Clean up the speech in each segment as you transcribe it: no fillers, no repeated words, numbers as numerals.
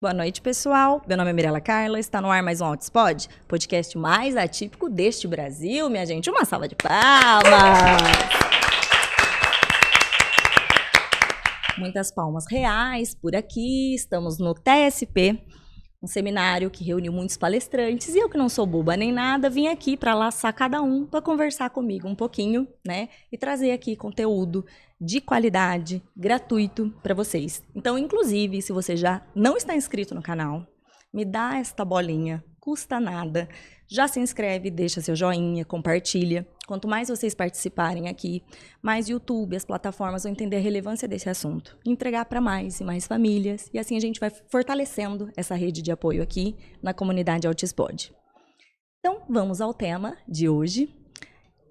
Boa noite, pessoal. Meu nome é Mirela Carla, está no ar mais um Outspod, podcast mais atípico deste Brasil. Minha gente, uma salva de palmas! Muitas palmas reais por aqui. Estamos no TSP, um seminário que reuniu muitos palestrantes. E eu, que não sou boba nem nada, vim aqui para laçar cada um para conversar comigo um pouquinho, né? E trazer aqui conteúdo de qualidade, gratuito para vocês. Então, inclusive, se você já não está inscrito no canal, me dá esta bolinha, custa nada. Já se inscreve, deixa seu joinha, compartilha. Quanto mais vocês participarem aqui, mais YouTube, as plataformas vão entender a relevância desse assunto. Entregar para mais e mais famílias. E assim a gente vai fortalecendo essa rede de apoio aqui na comunidade Outspod. Então, vamos ao tema de hoje.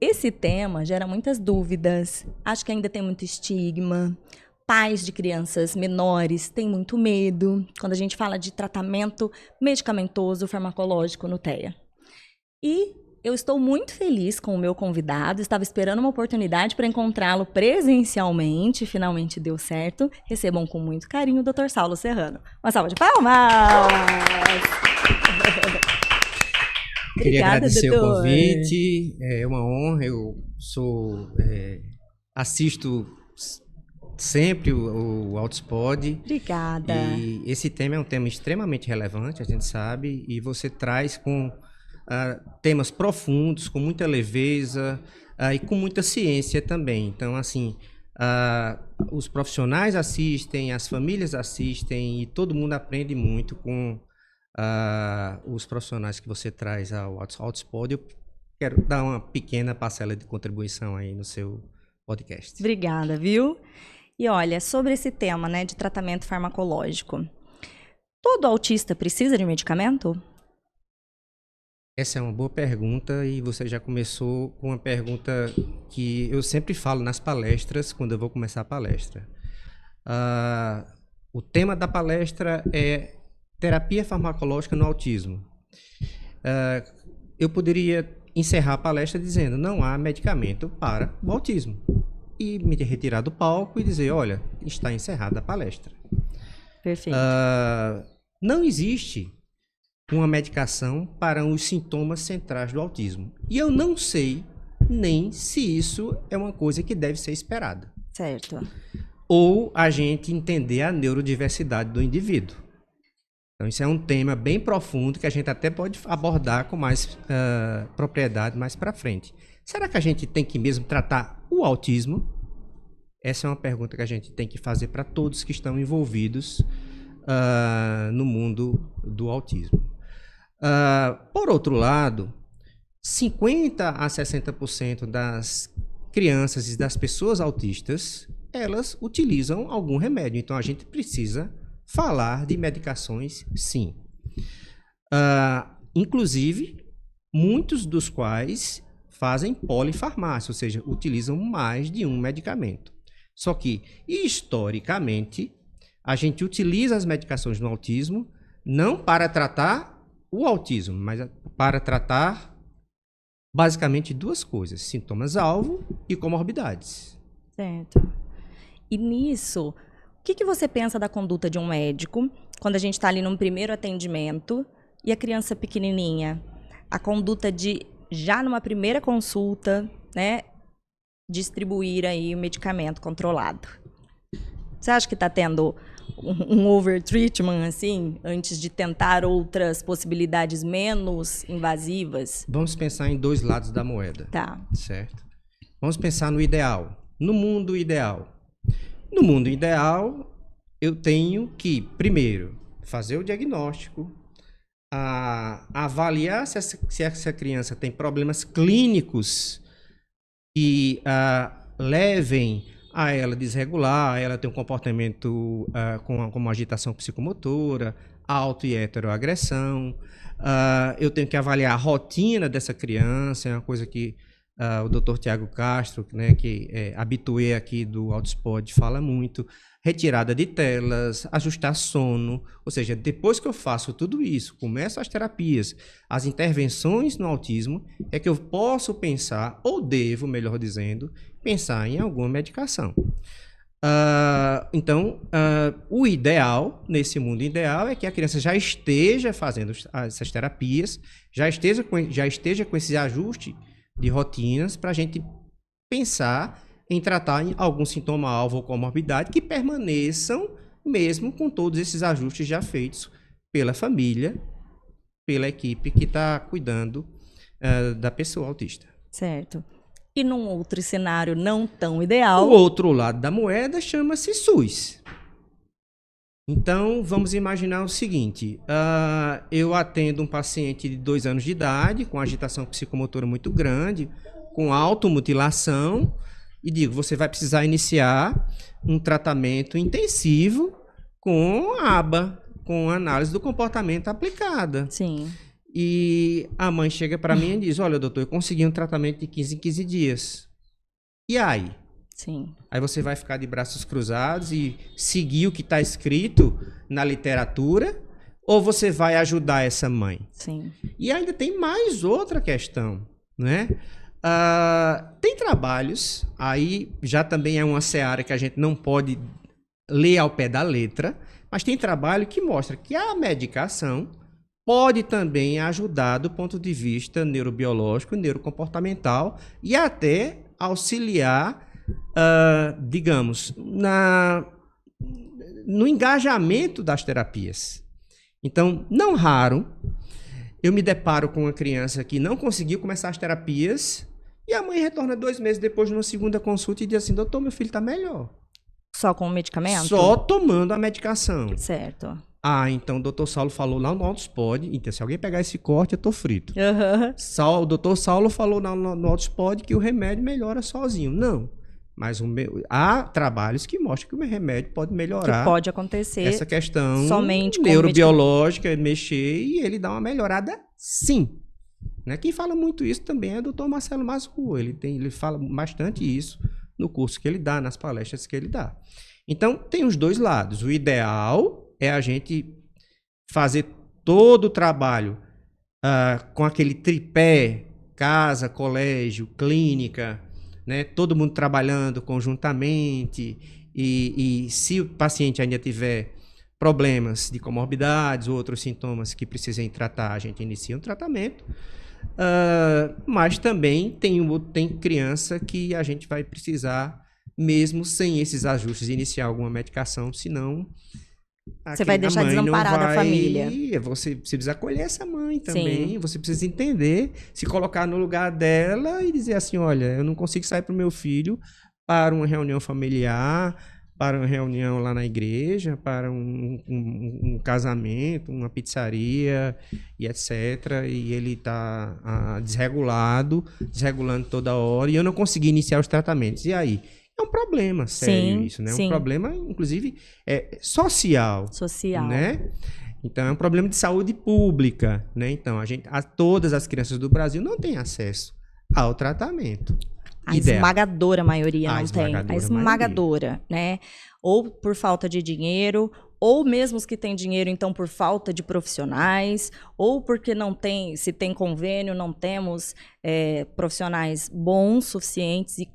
Esse tema gera muitas dúvidas, acho que ainda tem muito estigma. Pais de crianças menores têm muito medo quando a gente fala de tratamento medicamentoso farmacológico no TEA. E eu estou muito feliz com o meu convidado, estava esperando uma oportunidade para encontrá-lo presencialmente, finalmente deu certo. Recebam com muito carinho o Dr. Saulo Serrano. Uma salva de palmas! Queria Obrigada, agradecer doutor. o convite, é uma honra, eu assisto sempre o Outspod. Obrigada. E esse tema é um tema extremamente relevante, a gente sabe, e você traz com temas profundos, com muita leveza e com muita ciência também. Então, assim, os profissionais assistem, as famílias assistem e todo mundo aprende muito com os profissionais que você traz ao Outspod. Eu quero dar uma pequena parcela de contribuição aí no seu podcast. Obrigada, viu? E olha, sobre esse tema, né, de tratamento farmacológico, todo autista precisa de medicamento? Essa é uma boa pergunta e você já começou com uma pergunta que eu sempre falo nas palestras, quando eu vou começar a palestra. O tema da palestra é terapia farmacológica no autismo. Eu poderia encerrar a palestra dizendo não há medicamento para o autismo. E me retirar do palco e dizer, olha, está encerrada a palestra. Perfeito. Não existe uma medicação para os sintomas centrais do autismo. E eu não sei nem se isso é uma coisa que deve ser esperada. Certo. Ou a gente entender a neurodiversidade do indivíduo. Então, isso é um tema bem profundo que a gente até pode abordar com mais propriedade mais para frente. Será que a gente tem que mesmo tratar o autismo? Essa é uma pergunta que a gente tem que fazer para todos que estão envolvidos no mundo do autismo. Por outro lado, 50% a 60% das crianças e das pessoas autistas, elas utilizam algum remédio. Então, a gente precisa falar de medicações, sim. Inclusive, muitos dos quais fazem polifarmácia, ou seja, utilizam mais de um medicamento. Só que, historicamente, a gente utiliza as medicações no autismo não para tratar o autismo, mas para tratar basicamente duas coisas, sintomas-alvo e comorbidades. Certo. E nisso, o que você pensa da conduta de um médico quando a gente está ali num primeiro atendimento e a criança pequenininha? A conduta de, já numa primeira consulta, né, distribuir aí o medicamento controlado. Você acha que está tendo um overtreatment, assim, antes de tentar outras possibilidades menos invasivas? Vamos pensar em dois lados da moeda. Tá. Certo? Vamos pensar no ideal. No mundo ideal. No mundo ideal, eu tenho que, primeiro, fazer o diagnóstico, avaliar se essa criança tem problemas clínicos que levem a ela desregular, a ela ter um comportamento com uma agitação psicomotora, auto- e heteroagressão. Eu tenho que avaliar a rotina dessa criança, é uma coisa que o Dr. Tiago Castro, né, que é habitué aqui do Outspod, fala muito. Retirada de telas, ajustar sono, ou seja, depois que eu faço tudo isso, começo as terapias, as intervenções no autismo, é que eu posso pensar, ou devo, melhor dizendo, pensar em alguma medicação. Então, o ideal, nesse mundo ideal, é que a criança já esteja fazendo essas terapias, já esteja com esse ajuste de rotinas para a gente pensar em tratar algum sintoma-alvo ou comorbidade que permaneçam mesmo com todos esses ajustes já feitos pela família, pela equipe que está cuidando da pessoa autista. Certo. E num outro cenário não tão O ideal... outro lado da moeda chama-se SUS. Então, vamos imaginar o seguinte, eu atendo um paciente de 2 anos de idade, com agitação psicomotora muito grande, com automutilação, e digo, você vai precisar iniciar um tratamento intensivo com ABA, com análise do comportamento aplicada. Sim. E a mãe chega para mim e diz, olha, doutor, eu consegui um tratamento de 15 em 15 dias. E aí? Sim. Aí você vai ficar de braços cruzados e seguir o que está escrito na literatura? Ou você vai ajudar essa mãe? Sim. E ainda tem mais outra questão, né? Tem trabalhos, aí já também é uma seara que a gente não pode ler ao pé da letra, mas tem trabalho que mostra que a medicação pode também ajudar do ponto de vista neurobiológico, neurocomportamental e até auxiliar, digamos, no engajamento das terapias. Então, não raro, eu me deparo com uma criança que não conseguiu começar as terapias e a mãe retorna 2 meses depois de uma segunda consulta e diz assim, doutor, meu filho está melhor. Só com o medicamento? Só tomando a medicação. Certo. Então o doutor Saulo falou lá no Autospod, então se alguém pegar esse corte, eu tô frito. Uhum. O doutor Saulo falou no Autospod que o remédio melhora sozinho. Não, mas há trabalhos que mostram que o remédio pode melhorar. Que pode acontecer essa questão somente com neurobiológica, mexer e ele dá uma melhorada sim. Né? Quem fala muito isso também é o doutor Marcelo Masru. Ele fala bastante isso no curso que ele dá, nas palestras que ele dá. Então, tem os dois lados. O ideal é a gente fazer todo o trabalho com aquele tripé, casa, colégio, clínica, né? Todo mundo trabalhando conjuntamente e se o paciente ainda tiver problemas de comorbidades ou outros sintomas que precisem tratar, a gente inicia um tratamento. Mas também tem criança que a gente vai precisar, mesmo sem esses ajustes, iniciar alguma medicação, senão você vai deixar desamparada a família. Você precisa acolher essa mãe também. Sim. Você precisa entender, se colocar no lugar dela e dizer assim, olha, eu não consigo sair para o meu filho para uma reunião familiar, para uma reunião lá na igreja, para um casamento, uma pizzaria e etc. E ele está desregulando toda hora e eu não consegui iniciar os tratamentos. E aí? É um problema sério isso, né? Sim. Um problema, inclusive, social. Social. Né? Então, é um problema de saúde pública, né? Então, todas as crianças do Brasil não têm acesso ao tratamento. A esmagadora maioria não tem. A esmagadora, né? Ou por falta de dinheiro, ou mesmo os que têm dinheiro, então, por falta de profissionais, ou porque não tem, se tem convênio, não temos profissionais bons, suficientes e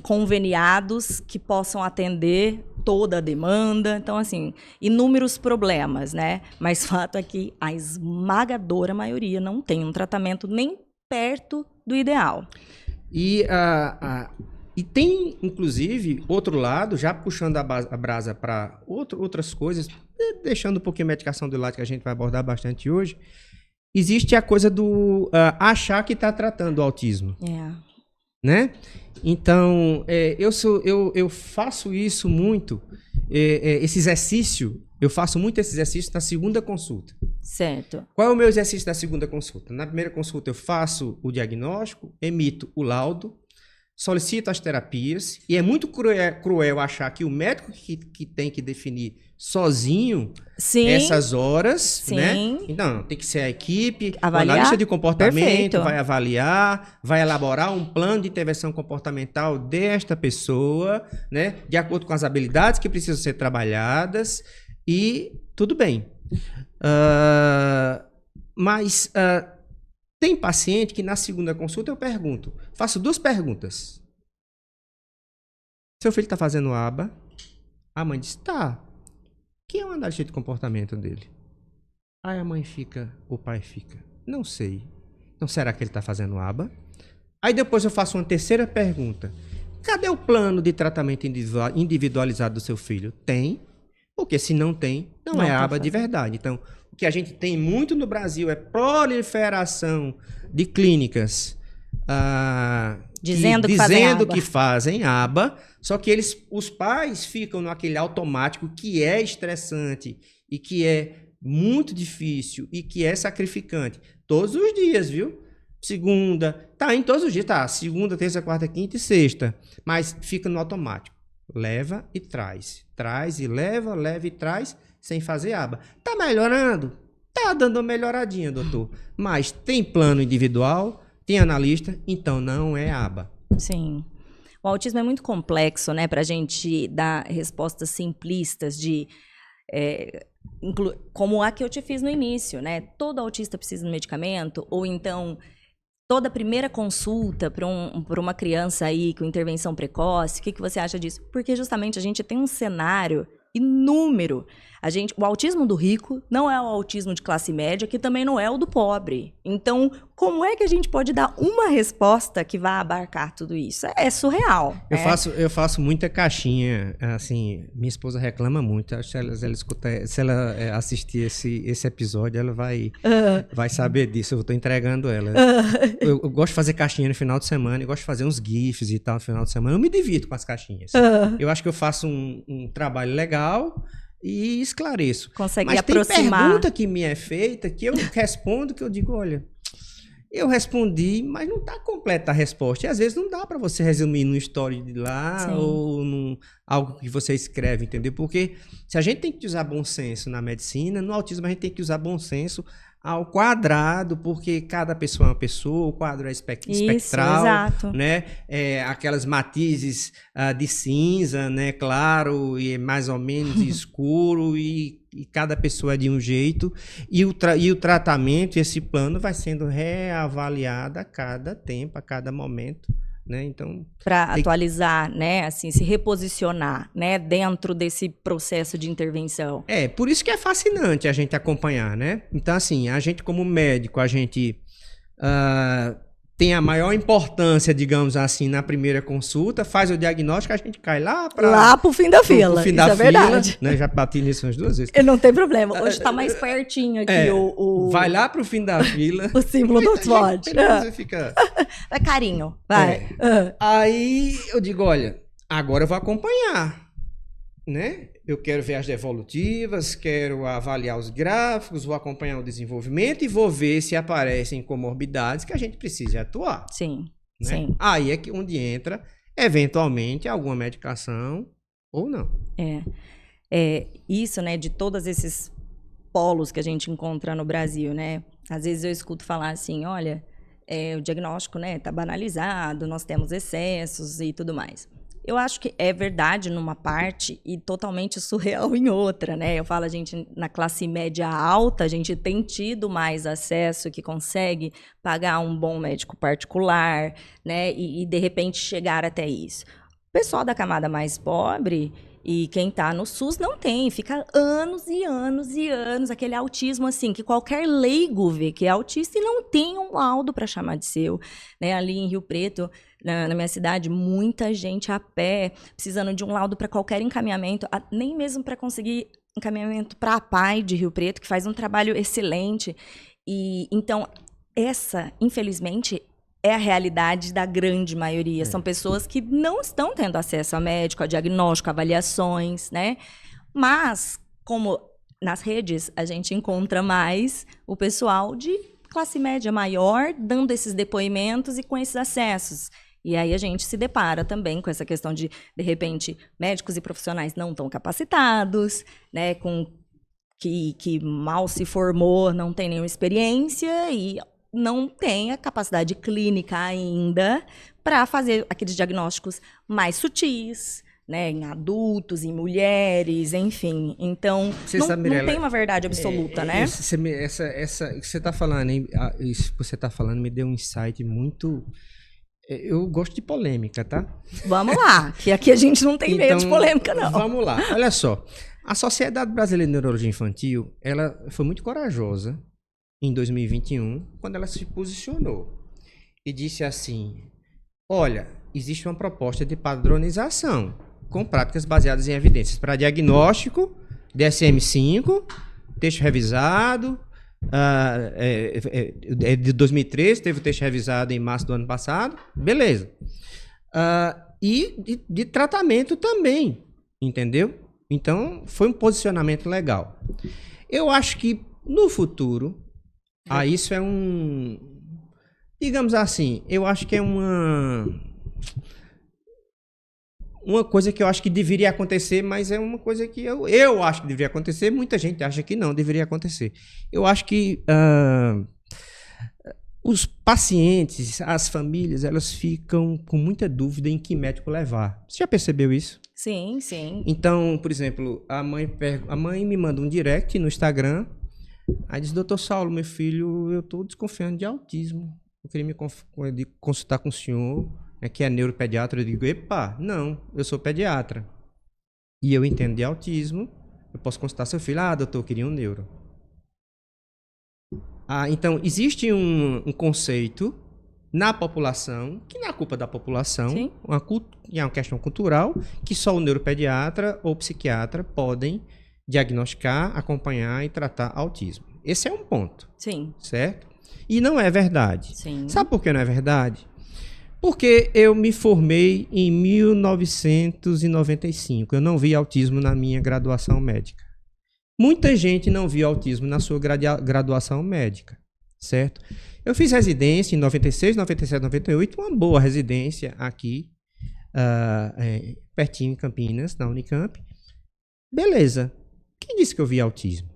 conveniados que possam atender toda a demanda. Então, assim, inúmeros problemas, né? Mas fato é que a esmagadora maioria não tem um tratamento nem perto do ideal. E tem, inclusive, outro lado, já puxando a brasa para outras coisas, deixando um pouquinho a medicação do lado, que a gente vai abordar bastante hoje, existe a coisa do achar que está tratando o autismo. Né? Então, eu faço isso muito, esse exercício, eu faço muito esse exercício na segunda consulta. Certo. Qual é o meu exercício da segunda consulta? Na primeira consulta eu faço o diagnóstico, emito o laudo, solicito as terapias, e é muito cruel achar que o médico que tem que definir sozinho essas horas, Sim. Né? Então, tem que ser a equipe, o avaliar. analista de comportamento, Perfeito. vai avaliar, vai elaborar um plano de intervenção comportamental desta pessoa, né? De acordo com as habilidades que precisam ser trabalhadas, e tudo bem. Mas tem paciente que na segunda consulta eu pergunto, faço 2 perguntas. Seu filho está fazendo aba? A mãe diz, tá. Quem é o analista de comportamento dele? Aí a mãe fica, o pai fica, não sei. Então será que ele está fazendo aba? Aí depois eu faço uma terceira pergunta. Cadê o plano de tratamento individualizado do seu filho? Tem, porque se não tem, não é aba de verdade. Então, o que a gente tem muito no Brasil é proliferação de clínicas dizendo que fazem aba, só que os pais ficam naquele automático que é estressante e que é muito difícil e que é sacrificante. Todos os dias, viu? Segunda, tá em todos os dias, tá? Segunda, terça, quarta, quinta e sexta. Mas fica no automático. Leva e traz. Traz e leva, leva e traz, sem fazer aba. Tá melhorando? Tá dando uma melhoradinha, doutor. Mas tem plano individual, tem analista, então não é aba. Sim. O autismo é muito complexo, né? Pra gente dar respostas simplistas de... como a que eu te fiz no início, né? Todo autista precisa de medicamento, ou então toda primeira consulta para uma criança aí com intervenção precoce, o que você acha disso? Porque justamente a gente tem um cenário inúmero. O autismo do rico não é o autismo de classe média, que também não é o do pobre. Então, como é que a gente pode dar uma resposta que vá abarcar tudo isso? É surreal. Eu faço muita caixinha, assim, minha esposa reclama muito. Acho que se ela assistir esse episódio, ela vai saber disso. Eu estou entregando ela. Eu gosto de fazer caixinha no final de semana, eu gosto de fazer uns GIFs e tal no final de semana. Eu me divirto com as caixinhas. Eu acho que eu faço um trabalho legal e esclareço. Consegue Mas aproximar. Tem pergunta que me é feita, que eu respondo, que eu digo, olha, eu respondi, mas não está completa a resposta. E às vezes não dá para você resumir num story de lá, sim, ou num algo que você escreve, entendeu? Porque se a gente tem que usar bom senso na medicina, no autismo a gente tem que usar bom senso ao quadrado, porque cada pessoa é uma pessoa, o quadro é espectral, exato, né? Aquelas matizes de cinza, né? Claro e mais ou menos escuro, e cada pessoa é de um jeito, e o tratamento, esse plano vai sendo reavaliado a cada tempo, a cada momento, né? Então, para atualizar, né, assim, se reposicionar, né, dentro desse processo de intervenção. Por isso que é fascinante a gente acompanhar, né? Então, assim, a gente como médico, a gente tem a maior importância, digamos assim, na primeira consulta, faz o diagnóstico, a gente cai lá pro fim da fila. Pro fim da fila, verdade. Né? Já bati nisso umas 2 vezes. Não tem problema. Hoje tá mais pertinho aqui vai lá pro fim da fila. O símbolo do SWOT. Você fica... É carinho, vai. Aí eu digo, olha, agora eu vou acompanhar, né? Eu quero ver as devolutivas, quero avaliar os gráficos, vou acompanhar o desenvolvimento e vou ver se aparecem comorbidades que a gente precise atuar. Sim, né? sim. Aí é onde entra, eventualmente, alguma medicação ou não. Isso, né, de todos esses polos que a gente encontra no Brasil, né? Às vezes eu escuto falar assim, olha, o diagnóstico, né, tá banalizado, nós temos excessos e tudo mais. Eu acho que é verdade numa parte e totalmente surreal em outra, né? Eu falo, a gente, na classe média alta, a gente tem tido mais acesso, que consegue pagar um bom médico particular, né? E de repente chegar até isso. O pessoal da camada mais pobre e quem está no SUS não tem, fica anos e anos e anos, aquele autismo assim, que qualquer leigo vê que é autista e não tem um laudo para chamar de seu, né? Ali em Rio Preto, na minha cidade, muita gente a pé, precisando de um laudo para qualquer encaminhamento, nem mesmo para conseguir encaminhamento para a PAI de Rio Preto, que faz um trabalho excelente. E então, essa, infelizmente, é a realidade da grande maioria. São pessoas que não estão tendo acesso a médico, a diagnóstico, a avaliações, né? Mas, como nas redes, a gente encontra mais o pessoal de classe média maior dando esses depoimentos e com esses acessos. E aí a gente se depara também com essa questão de repente, médicos e profissionais não tão capacitados, né, com que mal se formou, não tem nenhuma experiência e não tem a capacidade clínica ainda para fazer aqueles diagnósticos mais sutis, né, em adultos, em mulheres, enfim. Então, não tem uma verdade absoluta, né? Isso que você está falando, hein? Isso que você está falando me deu um insight muito Eu gosto de polêmica, tá? Vamos lá, que aqui a gente não tem medo de polêmica, não. Vamos lá, olha só. A Sociedade Brasileira de Neurologia Infantil, ela foi muito corajosa em 2021, quando ela se posicionou e disse assim, olha, existe uma proposta de padronização com práticas baseadas em evidências para diagnóstico, DSM-5, texto revisado, de 2013, teve o texto revisado em março do ano passado, beleza. E de tratamento também, entendeu? Então, foi um posicionamento legal. Eu acho que, no futuro, isso é digamos assim, eu acho que é uma coisa que eu acho que deveria acontecer, mas é uma coisa que eu acho que deveria acontecer, muita gente acha que não deveria acontecer. Eu acho que os pacientes, as famílias, elas ficam com muita dúvida em que médico levar. Você já percebeu isso? Sim, sim. Então, por exemplo, a mãe me manda um direct no Instagram, aí diz, doutor Saulo, meu filho, eu estou desconfiando de autismo. Eu queria consultar com o senhor, que é neuropediatra. Eu digo, epa, não, eu sou pediatra. E eu entendo de autismo, eu posso consultar seu filho. Ah, doutor, eu queria um neuro. Então, existe um conceito na população, que não é culpa da população, é uma questão cultural, que só o neuropediatra ou psiquiatra podem diagnosticar, acompanhar e tratar autismo. Esse é um ponto. Sim. Certo? E não é verdade. Sim. Sabe por que não é verdade? Porque eu me formei em 1995. Eu não vi autismo na minha graduação médica. Muita gente não viu autismo na sua graduação médica, certo? Eu fiz residência em 96, 97, 98, uma boa residência aqui, pertinho em Campinas, na Unicamp. Beleza. Quem disse que eu vi autismo?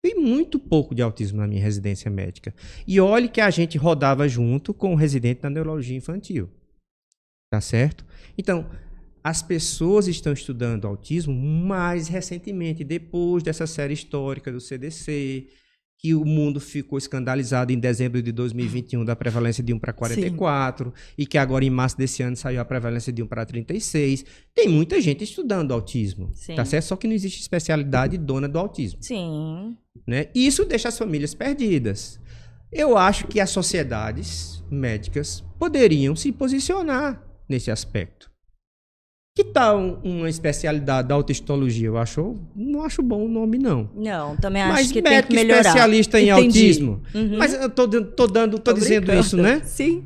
Vi muito pouco de autismo na minha residência médica. E olhe que a gente rodava junto com o residente da neurologia infantil. Tá certo? Então, as pessoas estão estudando autismo mais recentemente, depois dessa série histórica do CDC, que o mundo ficou escandalizado em dezembro de 2021 da prevalência de 1 para 44, sim, e que agora em março desse ano saiu a prevalência de 1 para 36. Tem muita gente estudando autismo, sim, tá certo? Só que não existe especialidade dona do autismo. Sim. Né? Isso deixa as famílias perdidas. Eu acho que as sociedades médicas poderiam se posicionar nesse aspecto. Que tal uma especialidade da autohistologia? Não acho bom o nome, não. Não, também acho que tem que melhorar. Especialista em autismo. Uhum. Mas eu tô dizendo isso, né? Sim.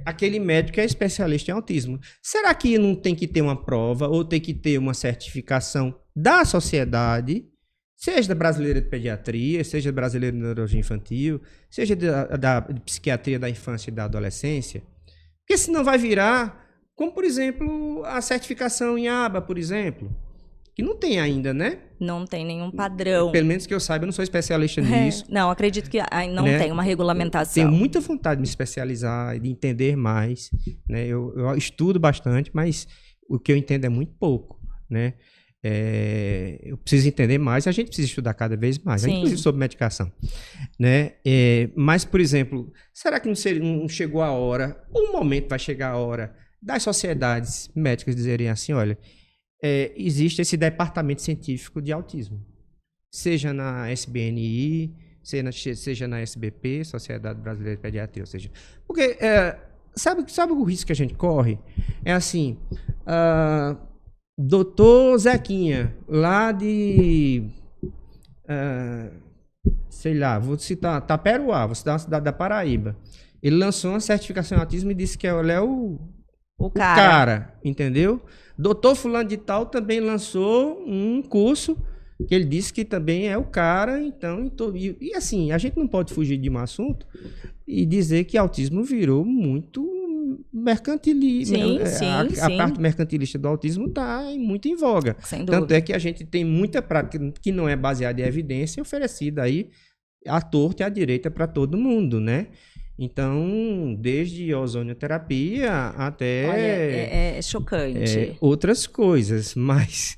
Aquele médico é especialista em autismo. Será que não tem que ter uma prova ou tem que ter uma certificação da sociedade, seja da brasileira de pediatria, seja da brasileira de neurologia infantil, seja da psiquiatria da infância e da adolescência? Porque senão vai virar... Como, por exemplo, a certificação em ABA, por exemplo, que não tem ainda, né? Não tem nenhum padrão. Pelo menos que eu saiba, eu não sou especialista nisso. Não, acredito que não tem uma regulamentação. Tenho muita vontade de me especializar e de entender mais, né? Eu estudo bastante, mas o que eu entendo é muito pouco, né? Eu preciso entender mais e a gente precisa estudar cada vez mais, inclusive sobre medicação, né? Mas, por exemplo, será que não chegou a hora, um momento vai chegar a hora das sociedades médicas dizerem assim, olha, existe esse departamento científico de autismo, seja na SBNI, seja na SBP, Sociedade Brasileira de Pediatria, ou seja, porque sabe o risco que a gente corre? É assim, doutor Zequinha, lá de, sei lá, vou citar Taperoá, vou citar uma cidade da Paraíba, ele lançou uma certificação em autismo e disse que ele é o cara, entendeu? Doutor fulano de tal também lançou um curso que ele disse que também é o cara, então... E assim, a gente não pode fugir de um assunto e dizer que autismo virou muito mercantilista. A parte mercantilista do autismo está muito em voga. Sem dúvida. Tanto é que a gente tem muita prática que não é baseada em evidência oferecida aí à torta e à direita para todo mundo, né? Então, desde ozonioterapia até... Olha, é chocante. Outras coisas mais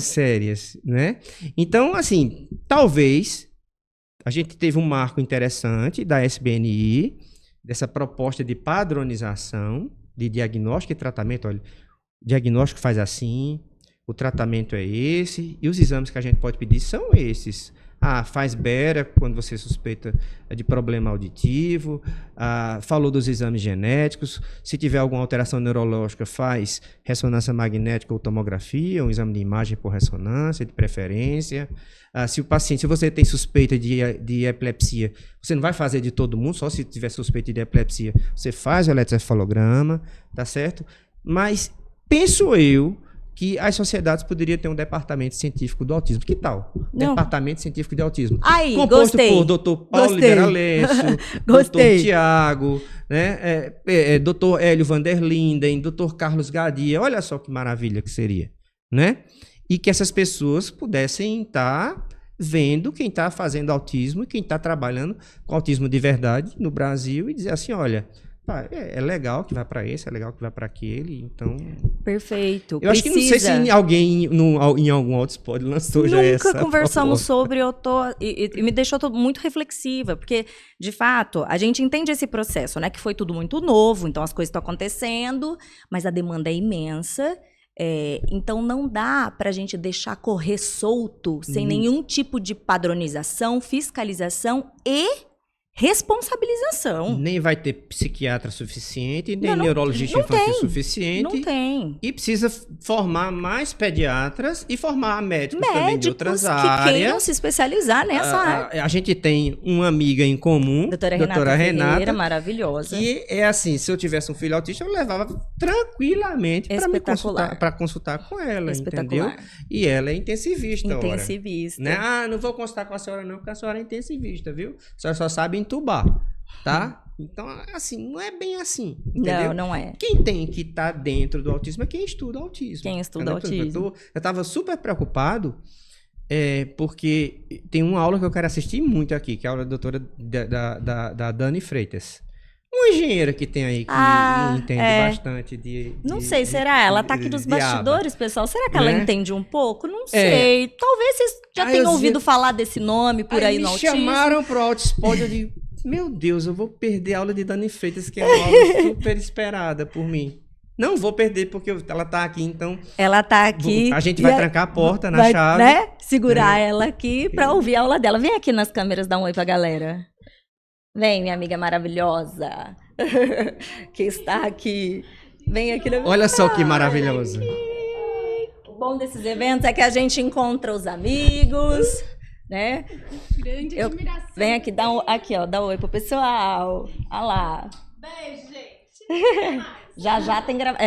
sérias, né? Então, assim, talvez a gente teve um marco interessante da SBNI, dessa proposta de padronização, de diagnóstico e tratamento. Olha, o diagnóstico faz assim, o tratamento é esse, e os exames que a gente pode pedir são esses. Faz bera quando você suspeita de problema auditivo, falou dos exames genéticos, se tiver alguma alteração neurológica, faz ressonância magnética ou tomografia, um exame de imagem por ressonância, de preferência. Se você tem suspeita de epilepsia, você não vai fazer de todo mundo, só se tiver suspeita de epilepsia, você faz o eletroencefalograma, tá certo? Mas penso eu que as sociedades poderiam ter um departamento científico do autismo. Que tal? Não. Departamento científico de autismo. Aí, composto gostei. por Dr. Paulo Libera Lesso, Dr. Tiago, né? Dr. Hélio van der Linden, Dr. Carlos Gadia. Olha só que maravilha que seria, né? E que essas pessoas pudessem estar vendo quem está fazendo autismo e quem está trabalhando com autismo de verdade no Brasil e dizer assim, olha, é legal que vai para esse, é legal que vai para aquele, então... Perfeito. Eu acho que não sei se alguém em algum outro spot lançou já essa Nunca conversamos proposta. sobre, e me deixou muito reflexiva, porque, de fato, a gente entende esse processo, né? Que foi tudo muito novo, então as coisas estão acontecendo, mas a demanda é imensa, então não dá para a gente deixar correr solto, sem nenhum tipo de padronização, fiscalização e responsabilização. Nem vai ter psiquiatra suficiente, nem neurologista infantil suficiente. Não tem. E precisa formar mais pediatras e formar médicos também de outras áreas. Que queiram se especializar nessa área. A gente tem uma amiga em comum, doutora Renata Ferreira, maravilhosa. Que é assim, se eu tivesse um filho autista, eu levava tranquilamente para consultar com ela, entendeu? E ela é intensivista. Intensivista. Né? Não vou consultar com a senhora não, porque a senhora é intensivista, viu? A senhora só sabe entubar, tá? Então, assim, não é bem assim, entendeu? Não é. Quem tem que estar dentro do autismo é quem estuda autismo. Quem estuda autismo. Eu estava super preocupado, porque tem uma aula que eu quero assistir muito aqui, que é a aula da doutora da Dani Freitas. Uma engenheira que tem aí, que entende bastante de... Não sei, será? Ela tá aqui nos bastidores, pessoal. Será que ela entende um pouco? Não sei. Talvez vocês já tenham ouvido falar desse nome por aí no autismo. Me chamaram pro Outspot, eu digo, meu Deus, eu vou perder a aula de Dani Freitas, que é uma aula super esperada por mim. Não vou perder, porque ela tá aqui, então... Ela tá aqui... A gente vai trancar a porta na chave. Né? Segurar ela aqui pra ouvir a aula dela. Vem aqui nas câmeras, dá um oi pra galera. Vem, minha amiga maravilhosa, que está aqui. Vem aqui na minha... Olha só que maravilhoso. O bom desses eventos é que a gente encontra os amigos, né? Grande admiração. Vem aqui, dá um oi pro pessoal. Olha lá. Beijo, gente. Já tem gravação.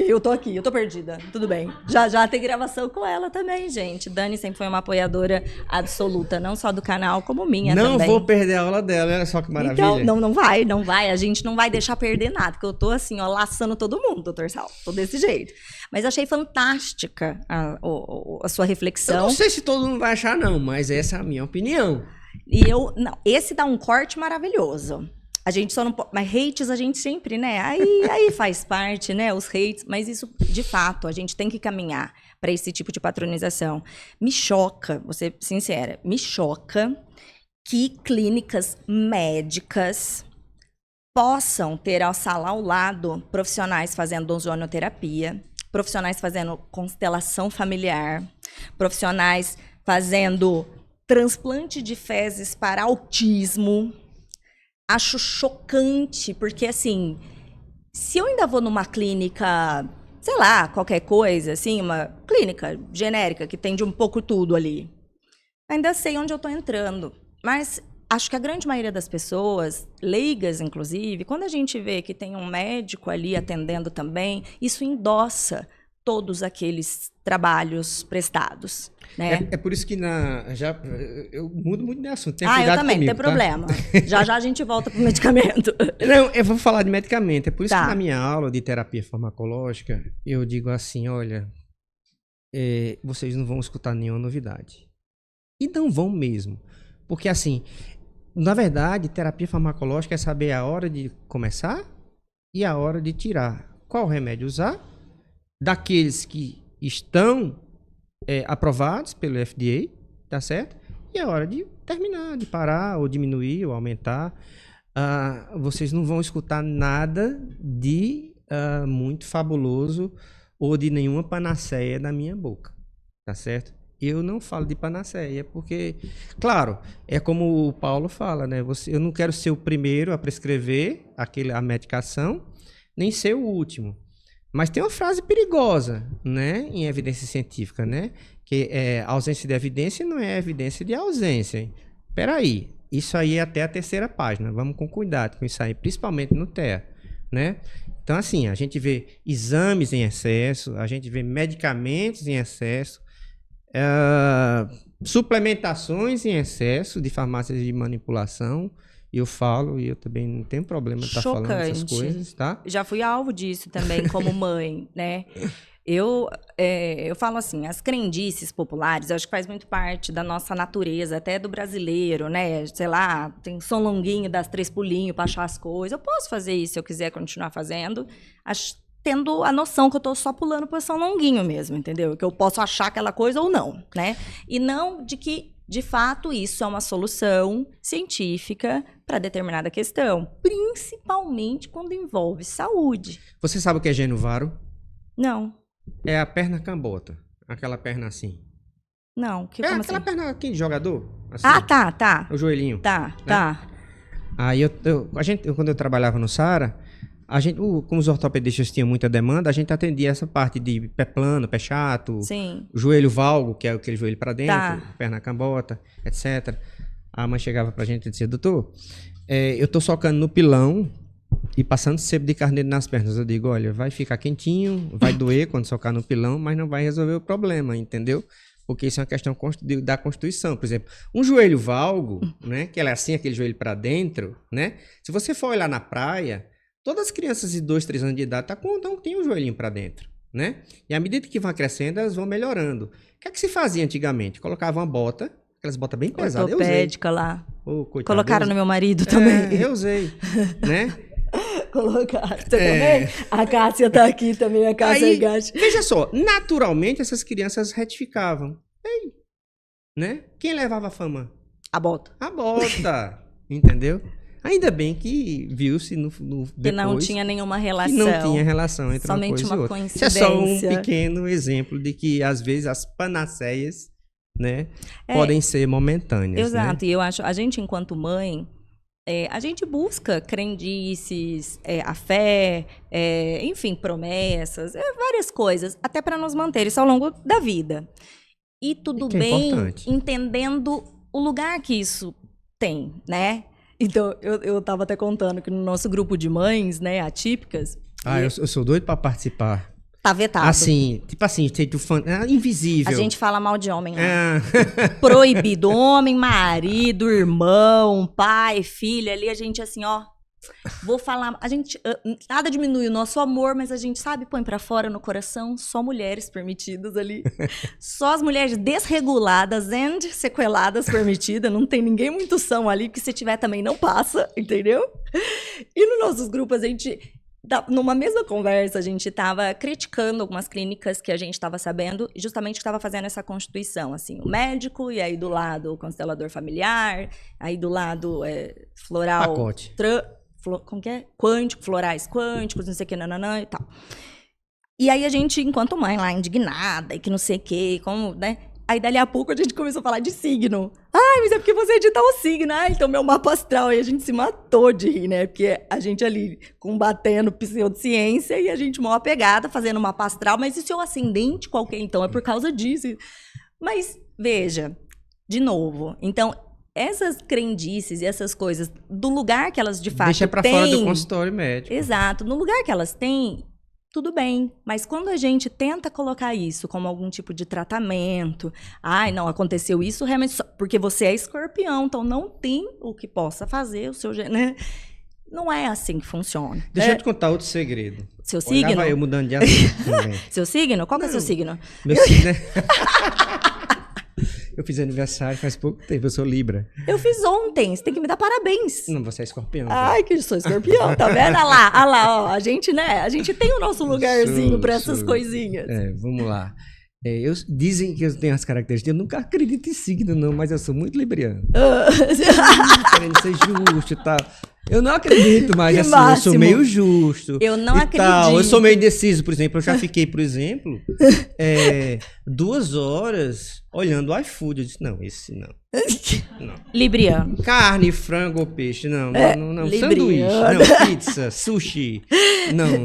Eu tô perdida. Tudo bem. Já tem gravação com ela também, gente. Dani sempre foi uma apoiadora absoluta, não só do canal, como minha também. Não vou perder a aula dela, olha só que maravilha. Então, não vai. A gente não vai deixar perder nada, porque eu tô assim, ó, laçando todo mundo, doutor Sal. Tô desse jeito. Mas achei fantástica a sua reflexão. Eu não sei se todo mundo vai achar, não, mas essa é a minha opinião. Esse dá um corte maravilhoso. A gente só não pode... Mas hates a gente sempre, né? Aí faz parte, né? Os hates. Mas isso, de fato, a gente tem que caminhar para esse tipo de patronização. Me choca, vou ser sincera, me choca que clínicas médicas possam ter ao sala ao lado profissionais fazendo ozonioterapia, profissionais fazendo constelação familiar, profissionais fazendo transplante de fezes para autismo. Acho chocante, porque assim, se eu ainda vou numa clínica, sei lá, qualquer coisa, assim, uma clínica genérica que tem de um pouco tudo ali, ainda sei onde eu tô entrando. Mas acho que a grande maioria das pessoas, leigas inclusive, quando a gente vê que tem um médico ali atendendo também, isso endossa todos aqueles trabalhos prestados, né? É por isso que eu mudo muito de assunto. Eu também, não tem problema. Já a gente volta pro medicamento. Não, eu vou falar de medicamento. É por isso que na minha aula de terapia farmacológica, eu digo assim, olha, vocês não vão escutar nenhuma novidade. E não vão mesmo. Porque assim, na verdade, terapia farmacológica é saber a hora de começar e a hora de tirar. Qual remédio usar? Daqueles que estão aprovados pelo FDA, tá certo? E é hora de terminar, de parar, ou diminuir, ou aumentar. vocês não vão escutar nada de muito fabuloso ou de nenhuma panaceia da minha boca, tá certo? Eu não falo de panaceia porque, claro, é como o Paulo fala, né? Eu não quero ser o primeiro a prescrever a medicação, nem ser o último. Mas tem uma frase perigosa, né, em evidência científica, né? Que ausência de evidência não é evidência de ausência. Peraí, isso aí é até a terceira página. Vamos com cuidado com isso aí, principalmente no TEA, né? Então, assim, a gente vê exames em excesso, a gente vê medicamentos em excesso, suplementações em excesso de farmácias de manipulação. Eu falo e eu também não tenho problema de estar falando essas coisas, tá? Já fui alvo disso também como mãe, né? Eu falo assim, as crendices populares, eu acho que faz muito parte da nossa natureza, até do brasileiro, né? Sei lá, tem São Longuinho, das 3 pulinhos para achar as coisas. Eu posso fazer isso se eu quiser continuar fazendo, tendo a noção que eu tô só pulando para São Longuinho mesmo, entendeu? Que eu posso achar aquela coisa ou não, né? E não de que, de fato, isso é uma solução científica para determinada questão, principalmente quando envolve saúde. Você sabe o que é genuvaro? Não. É a perna cambota. Aquela perna assim. Não. Como aquela perna aqui de jogador. Assim, tá. O joelhinho. Tá. Aí quando eu trabalhava no Sara, como os ortopedistas tinham muita demanda, a gente atendia essa parte de pé plano, pé chato, Sim. joelho valgo, que é aquele joelho para dentro, perna cambota, etc. A mãe chegava pra gente e dizia, doutor, eu tô socando no pilão e passando sebo de carneiro nas pernas. Eu digo, olha, vai ficar quentinho, vai doer quando socar no pilão, mas não vai resolver o problema, entendeu? Porque isso é uma questão da Constituição. Por exemplo, um joelho valgo, né, que ela é assim, aquele joelho para dentro, né? Se você for olhar na praia, todas as crianças de 2, 3 anos de idade tem um joelhinho para dentro, né? E à medida que vão crescendo, elas vão melhorando. O que é que se fazia antigamente? Colocava uma bota, aquelas botas bem pesadas. Ortopédica lá. Coitado, colocaram no meu marido também. Eu usei, né? Colocaram. Você também? A Cássia tá aqui também, a Cássia Higashi. Veja só, naturalmente essas crianças retificavam. Né? Quem levava a fama? A bota. A bota, entendeu? Ainda bem que viu-se depois que não tinha nenhuma relação. Que não tinha relação entre somente uma coisa e outra. Coincidência. Isso é só um pequeno exemplo de que, às vezes, as panaceias, né, podem ser momentâneas. Exato. Né? E eu acho, a gente, enquanto mãe, a gente busca crendices, a fé, enfim, promessas, várias coisas, até para nos manter isso ao longo da vida. E tudo bem, entendendo o lugar que isso tem, né? Então, eu tava até contando que no nosso grupo de mães, né, atípicas... Eu sou doido para participar. Tá vetado. Assim, tipo assim, invisível. A gente fala mal de homem lá. Proibido. Homem, marido, irmão, pai, filha, ali a gente assim, ó... Vou falar... A gente... Nada diminui o nosso amor, mas a gente, sabe, põe pra fora no coração só mulheres permitidas ali. Só as mulheres desreguladas e sequeladas permitidas. Não tem ninguém muito são ali, porque se tiver também não passa, entendeu? E nos nossos grupos, a gente... Numa mesma conversa, a gente estava criticando algumas clínicas que a gente estava sabendo, justamente que estava fazendo essa constituição, assim, o médico, e aí do lado o constelador familiar, aí do lado floral... Pacote. Como que é? Quântico, florais quânticos, não sei o que, nananã e tal. E aí a gente, enquanto mãe lá, indignada, e que não sei o que, como, né? Aí dali a pouco a gente começou a falar de signo. Ai, mas é porque você edita o signo. Ah, então meu mapa astral. Aí a gente se matou de rir, né? Porque a gente ali combatendo pseudociência e a gente mal apegada, fazendo mapa astral. Mas e seu ascendente qualquer, então? É por causa disso. Mas, veja, de novo, então... Essas crendices e essas coisas, do lugar que elas de fato têm... Deixa pra fora do consultório médico. Exato. No lugar que elas têm, tudo bem. Mas quando a gente tenta colocar isso como algum tipo de tratamento... Ai, não, aconteceu isso realmente só porque você é escorpião, então não tem o que possa fazer o seu... Né? Não é assim que funciona. Deixa eu te contar outro segredo. Seu signo? Olhava eu mudando de assunto também. Seu signo? Qual que é o seu signo? Meu signo é... Eu fiz aniversário faz pouco tempo, eu sou Libra. Eu fiz ontem, você tem que me dar parabéns. Não, você é escorpião. Ai, que eu sou escorpião, tá vendo? Olha lá, ó, a gente, né, a gente tem o nosso lugarzinho pra essas coisinhas. Vamos lá. Dizem que eu tenho as características, eu nunca acredito em signo não, mas eu sou muito libriano. Querendo ser justo e tal. Eu não acredito, mas Que assim, eu sou máximo. meio justo. Eu não e acredito. Tal. Eu sou meio indeciso, por exemplo. Eu já fiquei, por exemplo, 2 horas olhando o iFood. Eu disse, não, esse não. Não. Libriano. Carne, frango ou peixe, não. Não. Sanduíche, libriano. não. Pizza, sushi.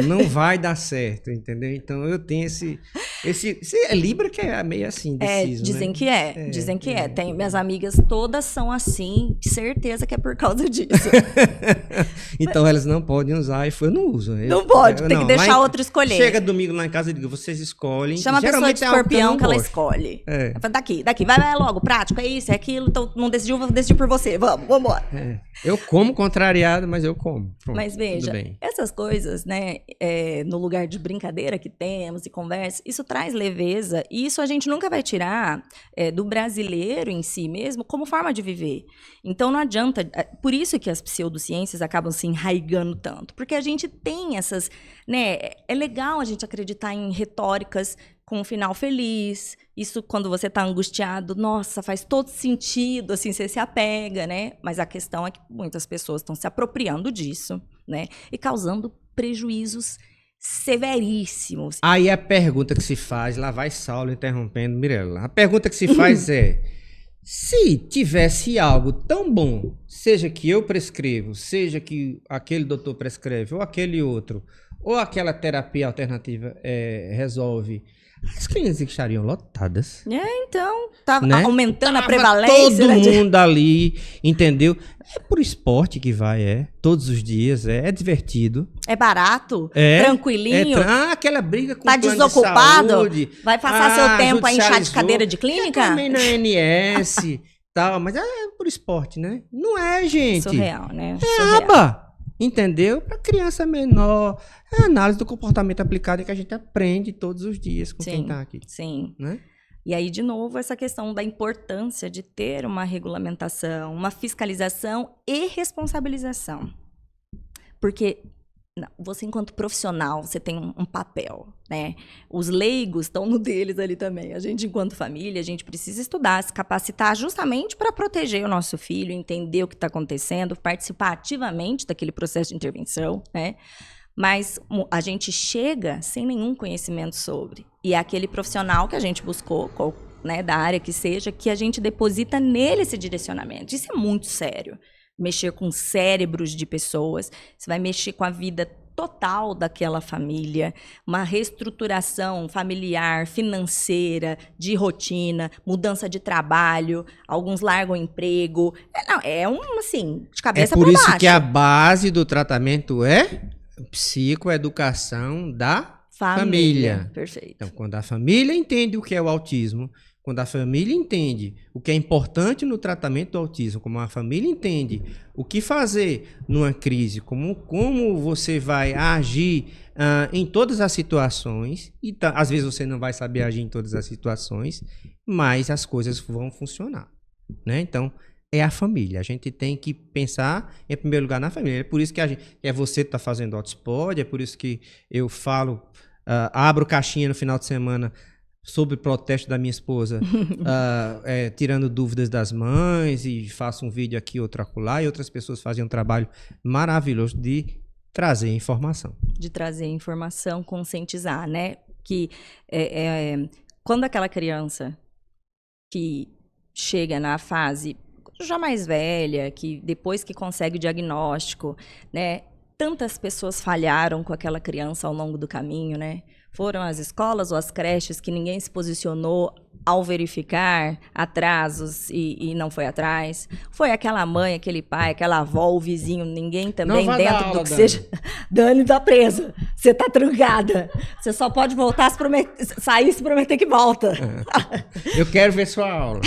Não vai dar certo, entendeu? Então eu tenho esse é Libra que é meio assim, indeciso, Dizem né? que é. Dizem que é. Tem, minhas amigas todas são assim, certeza que é por causa disso. Então elas não podem usar iFood. Eu não uso. Não pode, tem que deixar outro escolher. Chega domingo lá em casa e digo, vocês escolhem. Chama a pessoa de Geralmente é algo escorpião eu que não ela gosto. escolhe. É. Fala, daqui, vai logo, prático, é isso, é aquilo, então não decidiu, vou decidir por você, vamos embora. Eu como contrariado, mas eu como. Pronto, Mas tudo veja, bem. essas coisas, né, no lugar de brincadeira que temos e conversa, isso traz leveza e isso a gente nunca vai tirar do brasileiro em si mesmo como forma de viver. Então não adianta, por isso que as pseudociências acabam se enraigando tanto, porque a gente tem essas, né, é legal a gente acreditar em retóricas com um final feliz, isso quando você está angustiado, nossa, faz todo sentido, assim, você se apega, né? Mas a questão é que muitas pessoas estão se apropriando disso, né? E causando prejuízos severíssimos. Aí a pergunta que se faz, lá vai Saulo interrompendo Mirella. A pergunta que se faz é, se tivesse algo tão bom, seja que eu prescrevo, seja que aquele doutor prescreve, ou aquele outro, ou aquela terapia alternativa resolve, as clínicas estariam lotadas. Então, tá Né? aumentando a Tava prevalência. todo né, mundo ali, entendeu? É por esporte que vai, todos os dias, é divertido. É barato, É, tranquilinho. Aquela briga com Tá o plano desocupado? de saúde. Vai passar seu tempo a inchar de judicializou. cadeira de clínica? Também na ANS, tal, mas é por esporte, né? Não é, gente. Surreal, né? É Surreal. aba, entendeu? Para criança menor, é a análise do comportamento aplicado que a gente aprende todos os dias com quem tá aqui, Sim. né? E aí, de novo, essa questão da importância de ter uma regulamentação, uma fiscalização e responsabilização. Porque você, enquanto profissional, você tem um papel, né? Os leigos estão no deles ali também. A gente, enquanto família, a gente precisa estudar, se capacitar justamente para proteger o nosso filho, entender o que está acontecendo, participar ativamente daquele processo de intervenção, né? Mas a gente chega sem nenhum conhecimento sobre. E é aquele profissional que a gente buscou, né, da área que seja, que a gente deposita nele esse direcionamento. Isso é muito sério. Mexer com cérebros de pessoas, você vai mexer com a vida total daquela família, uma reestruturação familiar, financeira, de rotina, mudança de trabalho, alguns largam o emprego. Assim, de cabeça para por baixo. isso que a base do tratamento é psicoeducação da família. Perfeito. Então, quando a família entende o que é o autismo, quando a família entende o que é importante no tratamento do autismo, como a família entende o que fazer numa crise, como você vai agir em todas as situações, e às vezes você não vai saber agir em todas as situações, mas as coisas vão funcionar, né? Então, é a família. A gente tem que pensar, em primeiro lugar, na família. É por isso que você que está fazendo hotspot, é por isso que eu falo, abro caixinha no final de semana sobre o protesto da minha esposa, tirando dúvidas das mães, e faço um vídeo aqui, outro acolá, e outras pessoas fazem um trabalho maravilhoso de trazer informação. De trazer informação, conscientizar, né? Que quando aquela criança que chega na fase já mais velha, que depois que consegue o diagnóstico, né? Tantas pessoas falharam com aquela criança ao longo do caminho, né? Foram as escolas ou as creches que ninguém se posicionou ao verificar atrasos e não foi atrás. Foi aquela mãe, aquele pai, aquela avó, o vizinho, ninguém também dentro do que seja. Dani tá presa, você tá trancada. Você só pode voltar sair se prometer que volta. Eu quero ver sua aula.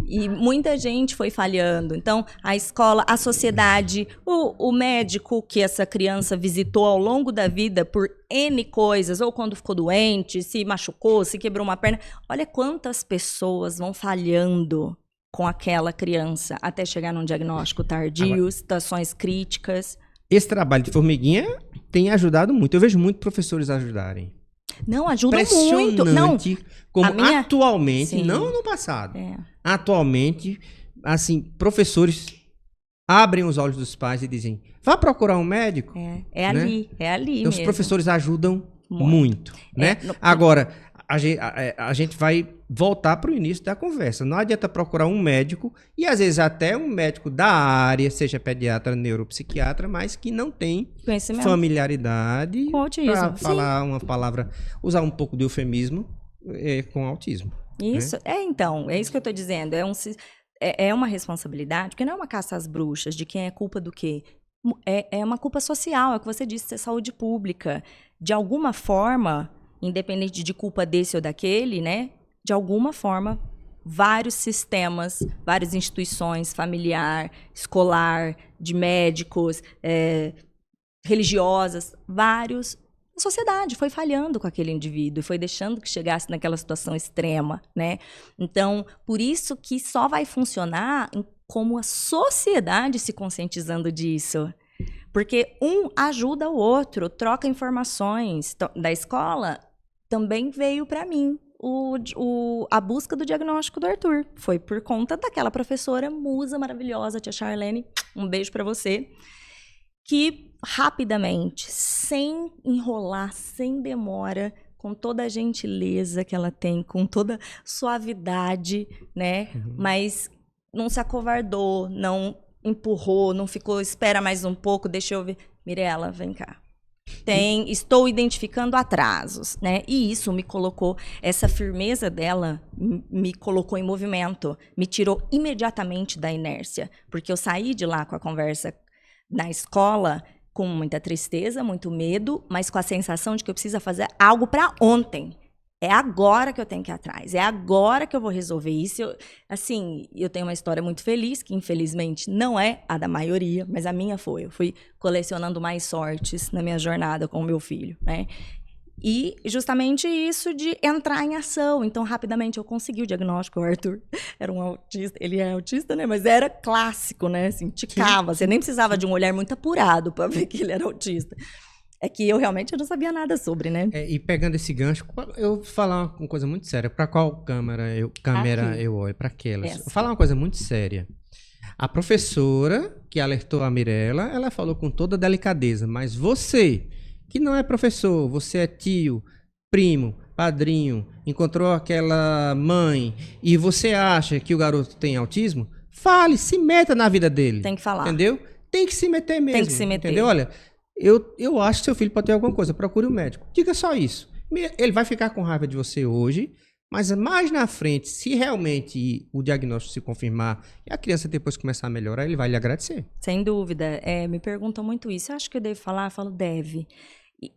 E muita gente foi falhando. Então, a escola, a sociedade, o médico que essa criança visitou ao longo da vida por N coisas, ou quando ficou doente, se machucou, se quebrou uma perna. Olha quantas pessoas vão falhando com aquela criança até chegar num diagnóstico tardio, situações críticas. Esse trabalho de formiguinha tem ajudado muito. Eu vejo muitos professores ajudarem. Não, ajuda muito. Não, como atualmente, Sim. não no passado. É. Atualmente, assim, professores abrem os olhos dos pais e dizem, vá procurar um médico. É ali Então, os mesmo. professores ajudam muito, né? É, Agora, a gente vai voltar para o início da conversa. Não adianta procurar um médico, e às vezes até um médico da área, seja pediatra, neuropsiquiatra, mas que não tem Conhecimento. familiaridade Com autismo, para sim. falar uma palavra, usar um pouco de eufemismo com autismo. Isso, então, é isso que eu tô dizendo. É uma responsabilidade, porque não é uma caça às bruxas de quem é culpa do quê. É uma culpa social, é o que você disse, é saúde pública. De alguma forma, independente de culpa desse ou daquele, né? De alguma forma, vários sistemas, várias instituições, familiar, escolar, de médicos, religiosas, vários. A sociedade foi falhando com aquele indivíduo, foi deixando que chegasse naquela situação extrema, né? Então, por isso que só vai funcionar como a sociedade se conscientizando disso. Porque um ajuda o outro, troca informações. Da escola também veio para mim a busca do diagnóstico do Arthur. Foi por conta daquela professora musa maravilhosa, tia Charlene, um beijo para você, que rapidamente, sem enrolar, sem demora, com toda a gentileza que ela tem, com toda suavidade, né? Mas não se acovardou, não empurrou, não ficou, espera mais um pouco, deixa eu ver. Mirela, vem cá. Estou identificando atrasos, né? E isso me colocou, essa firmeza dela me colocou em movimento, me tirou imediatamente da inércia, porque eu saí de lá com a conversa na escola com muita tristeza, muito medo, mas com a sensação de que eu preciso fazer algo para ontem. É agora que eu tenho que ir atrás, é agora que eu vou resolver isso. Eu tenho uma história muito feliz, que infelizmente não é a da maioria, mas a minha foi. Eu fui colecionando mais sortes na minha jornada com o meu filho, né? E justamente isso de entrar em ação. Então, rapidamente, eu consegui o diagnóstico. O Arthur era um autista. Ele é autista, né? Mas era clássico, né? Assim, ticava. Você nem precisava de um olhar muito apurado para ver que ele era autista. É que eu realmente não sabia nada sobre, né? E pegando esse gancho, eu vou falar uma coisa muito séria. Para qual câmera eu olho? Para aquelas. Vou falar uma coisa muito séria. A professora que alertou a Mirela, ela falou com toda delicadeza, mas você, que não é professor, você é tio, primo, padrinho, encontrou aquela mãe e você acha que o garoto tem autismo, fale, se meta na vida dele. Tem que falar. Entendeu? Tem que se meter mesmo. Tem que se meter. Entendeu? Olha, eu acho que seu filho pode ter alguma coisa, procure um médico. Diga só isso. Ele vai ficar com raiva de você hoje, mas mais na frente, se realmente o diagnóstico se confirmar e a criança depois começar a melhorar, ele vai lhe agradecer. Sem dúvida. Me perguntam muito isso. Eu acho que eu devo falar? Eu falo, deve.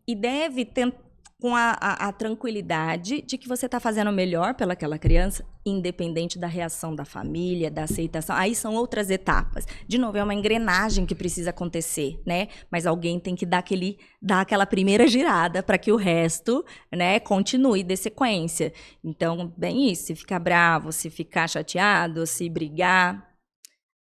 E deve ter com a tranquilidade de que você está fazendo o melhor pelaquela criança, independente da reação da família, da aceitação. Aí são outras etapas. De novo, é uma engrenagem que precisa acontecer, né? Mas alguém tem que dar aquela primeira girada para que o resto, né, continue de sequência. Então, bem isso. Se ficar bravo, se ficar chateado, se brigar,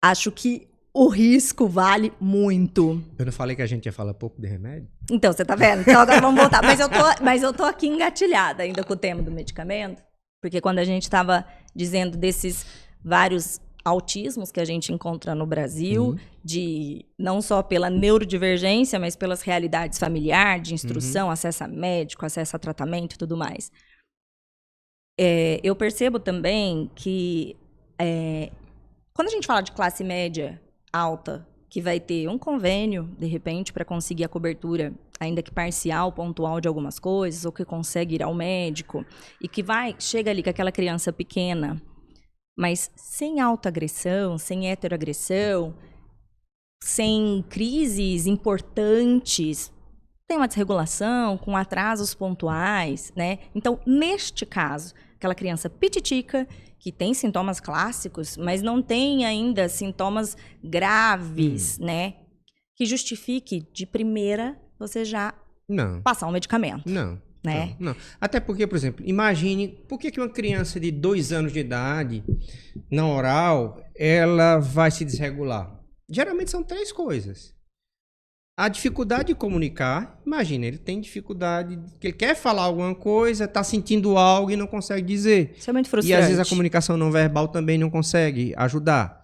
acho que o risco vale muito. Eu não falei que a gente ia falar pouco de remédio? Então, você tá vendo? Então agora vamos voltar. Mas eu tô aqui engatilhada ainda com o tema do medicamento, porque quando a gente estava dizendo desses vários autismos que a gente encontra no Brasil, de não só pela neurodivergência, mas pelas realidades familiares, de instrução, acesso a médico, acesso a tratamento e tudo mais. Eu percebo também que quando a gente fala de classe média alta, que vai ter um convênio, de repente, para conseguir a cobertura, ainda que parcial, pontual de algumas coisas, ou que consegue ir ao médico, e que chega ali com aquela criança pequena, mas sem autoagressão, sem heteroagressão, sem crises importantes, tem uma desregulação, com atrasos pontuais, né? Então, neste caso, aquela criança pititica, que tem sintomas clássicos, mas não tem ainda sintomas graves, né? Que justifique, de primeira, você já passar um medicamento. Né? Não. Até porque, por exemplo, imagine, por que uma criança de 2 anos de idade, na oral, ela vai se desregular? Geralmente são 3 coisas. A dificuldade de comunicar, imagina, ele tem dificuldade, que ele quer falar alguma coisa, está sentindo algo e não consegue dizer. Isso é muito frustrante. E às vezes a comunicação não verbal também não consegue ajudar.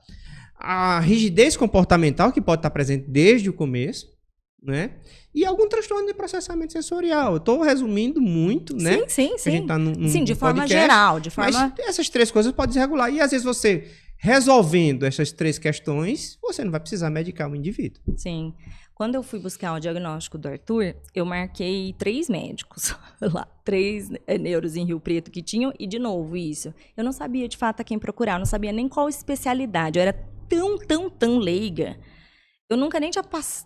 a rigidez comportamental, que pode estar presente desde o começo, né? E algum transtorno de processamento sensorial. Eu estou resumindo muito, né? Sim. A gente tá Sim, de forma podcast, geral, de forma... Mas essas 3 coisas podem se regular. E às vezes você, resolvendo essas 3 questões, você não vai precisar medicar o indivíduo. Sim. Quando eu fui buscar o diagnóstico do Arthur, eu marquei 3 médicos lá, 3 neuros em Rio Preto que tinham, e de novo isso. Eu não sabia de fato a quem procurar, eu não sabia nem qual especialidade, eu era tão leiga. Eu nunca nem tinha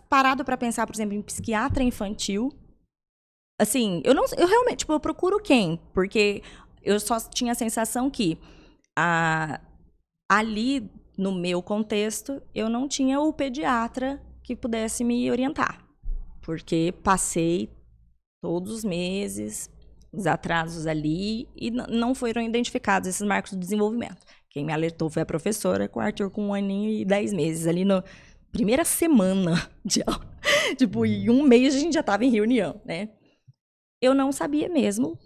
parado para pensar, por exemplo, em psiquiatra infantil. Assim, eu realmente, tipo, eu procuro quem? Porque eu só tinha a sensação que ali, no meu contexto, eu não tinha o pediatra que pudesse me orientar. Porque passei todos os meses, os atrasos ali, e não foram identificados esses marcos de desenvolvimento. Quem me alertou foi a professora, com o Arthur com 1 aninho e 10 meses, ali na primeira semana de aula. Tipo, em 1 mês a gente já estava em reunião, né? Eu não sabia mesmo.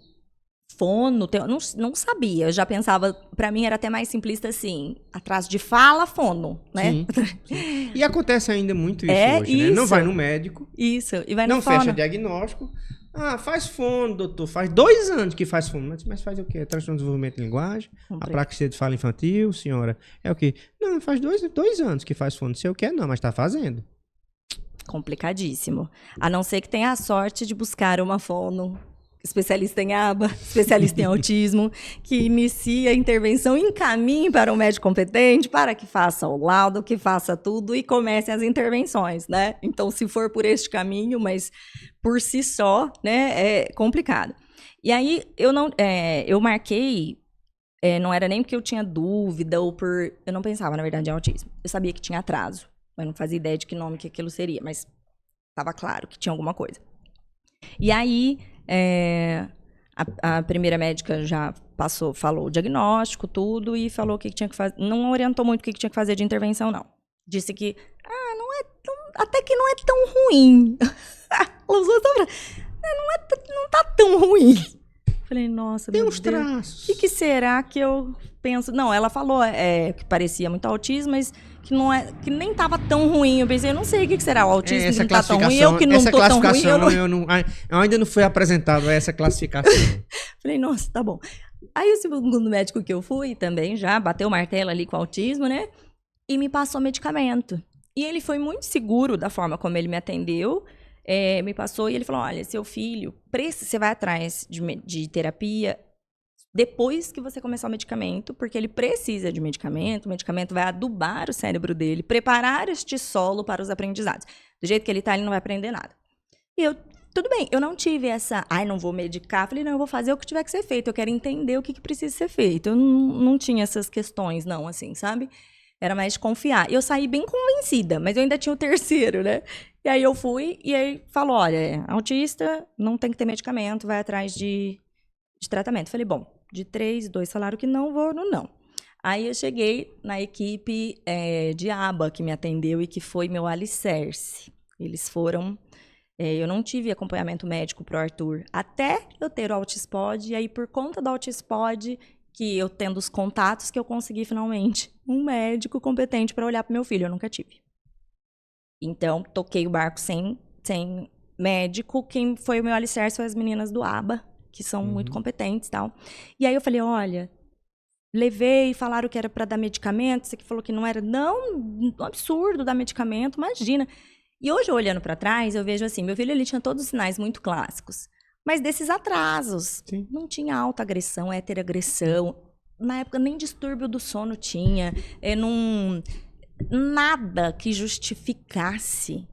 Fono, não sabia. Eu já pensava, pra mim era até mais simplista assim, atraso de fala, fono, né? Sim. E acontece ainda muito isso hoje, né? Isso. Não vai no médico, Isso, e vai não no fono. fecha diagnóstico. Ah, faz fono, doutor. Faz 2 anos que faz fono. Mas faz o quê? Transtorno de desenvolvimento de linguagem? Apraxia de fala infantil, senhora? É o quê? Não, faz 2 anos que faz fono. Não sei o que é, não, mas tá fazendo. Complicadíssimo. A não ser que tenha a sorte de buscar uma fono, especialista em aba, especialista em autismo, que inicie a intervenção, encaminhe para um médico competente, para que faça o laudo, que faça tudo e comecem as intervenções, né? Então, se for por este caminho, mas por si só, né, é complicado. E aí, eu marquei, não era nem porque eu tinha dúvida ou eu não pensava, na verdade, em autismo. Eu sabia que tinha atraso, mas não fazia ideia de que nome que aquilo seria, mas estava claro que tinha alguma coisa. E aí, a primeira médica já falou o diagnóstico, tudo, e falou o que tinha que fazer. Não orientou muito o que tinha que fazer de intervenção, não. Disse que, até que não é tão ruim. Ela usou essa frase. Não tá tão ruim. Falei, nossa, Tem meu uns Deus. traços. O que será que eu penso? Não, ela falou que parecia muito autismo, mas que nem tava tão ruim. Eu pensei, eu não sei o que será o autismo que não tá tão ruim. Eu que não tô tão ruim. Eu ainda não fui apresentado a essa classificação. Falei, nossa, tá bom. Aí o segundo médico que eu fui também já bateu o martelo ali com o autismo, né? E me passou medicamento. E ele foi muito seguro da forma como ele me atendeu. Me passou e ele falou, olha, seu filho, você vai atrás de terapia depois que você começar o medicamento, porque ele precisa de medicamento, o medicamento vai adubar o cérebro dele, preparar este solo para os aprendizados. Do jeito que ele tá, ele não vai aprender nada. E tudo bem, eu não tive não vou medicar. Falei, não, eu vou fazer o que tiver que ser feito, eu quero entender o que precisa ser feito. Eu não tinha essas questões, não, assim, sabe? Era mais de confiar. Eu saí bem convencida, mas eu ainda tinha o terceiro, né? E aí eu fui, e aí falou, olha, autista, não tem que ter medicamento, vai atrás de tratamento. Falei, bom, de 3, 2 falaram que não, vou no não. Aí eu cheguei na equipe de aba que me atendeu e que foi meu alicerce. Eles foram... eu não tive acompanhamento médico pro Arthur, até eu ter o Autispod, e aí por conta do Autispod, que eu tendo os contatos, que eu consegui finalmente um médico competente para olhar pro meu filho, eu nunca tive. Então, toquei o barco sem médico. Quem foi o meu alicerce foi as meninas do ABA, que são muito competentes e tal. E aí eu falei, olha, levei, falaram que era para dar medicamento, você que falou que não era. Não, um absurdo dar medicamento, imagina. E hoje, olhando para trás, eu vejo assim, meu filho ele tinha todos os sinais muito clássicos. Mas desses atrasos, Sim. Não tinha autoagressão, heteragressão. Na época, nem distúrbio do sono tinha. Nada que justificasse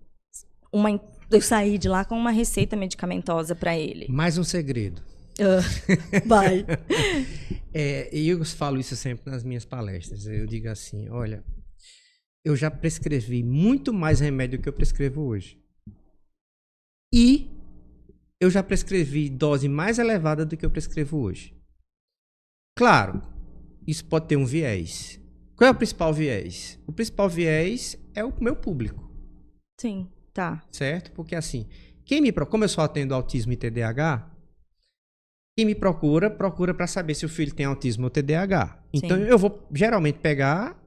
eu sair de lá com uma receita medicamentosa para ele. Mais um segredo. Vai. E eu falo isso sempre nas minhas palestras. Eu digo assim, olha, eu já prescrevi muito mais remédio do que eu prescrevo hoje. E eu já prescrevi dose mais elevada do que eu prescrevo hoje. Claro, isso pode ter um viés. Qual é o principal viés? O principal viés é o meu público. Sim, tá. Certo? Porque assim, como eu só atendo autismo e TDAH, quem me procura para saber se o filho tem autismo ou TDAH. Então, Sim. eu vou geralmente pegar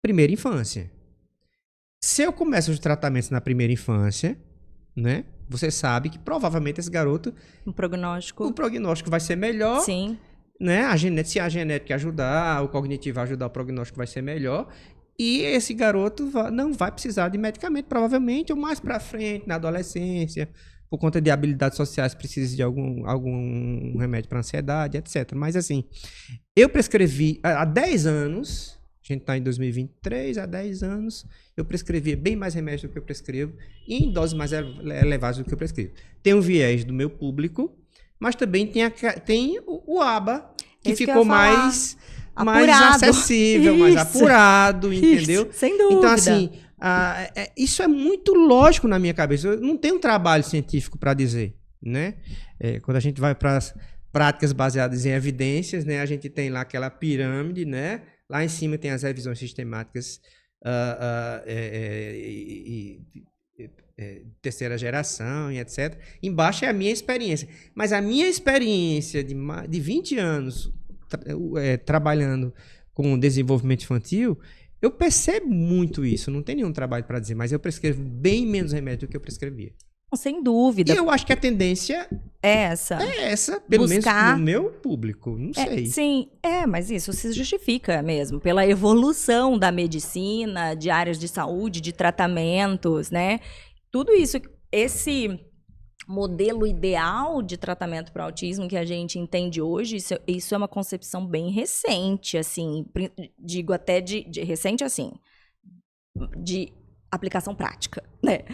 primeira infância. Se eu começo os tratamentos na primeira infância, né? Você sabe que provavelmente esse garoto, Um prognóstico. o prognóstico vai ser melhor, Sim. né? Se a genética ajudar, o cognitivo ajudar, o prognóstico vai ser melhor. E esse garoto não vai precisar de medicamento, provavelmente, ou mais pra frente, na adolescência, por conta de habilidades sociais, precisa de algum remédio para ansiedade, etc. Mas assim, eu prescrevi há 10 anos, a gente está em 2023, há 10 anos, eu prescrevia bem mais remédio do que eu prescrevo e em doses mais elevadas do que eu prescrevo. Tem um viés do meu público, mas também tem o ABA, que Isso que eu ficou ia falar. mais Apurado. acessível, mais Isso. apurado, entendeu? Isso, sem dúvida. Então, assim, isso é muito lógico na minha cabeça. Eu não tenho um trabalho científico para dizer, né? Quando a gente vai para as práticas baseadas em evidências, né? A gente tem lá aquela pirâmide, né? Lá em cima tem as revisões sistemáticas terceira geração e etc. Embaixo é a minha experiência. Mas a minha experiência de 20 anos trabalhando com desenvolvimento infantil, eu percebo muito isso. Não tem nenhum trabalho para dizer, mas eu prescrevo bem menos remédio do que eu prescrevia. Sem dúvida. E eu acho que a tendência É essa. pelo Buscar- menos no meu público. Não sei. Sim, mas isso se justifica mesmo pela evolução da medicina, de áreas de saúde, de tratamentos, né? Tudo isso, esse modelo ideal de tratamento para autismo que a gente entende hoje, isso é uma concepção bem recente, assim, digo até de recente, assim, de aplicação prática, né?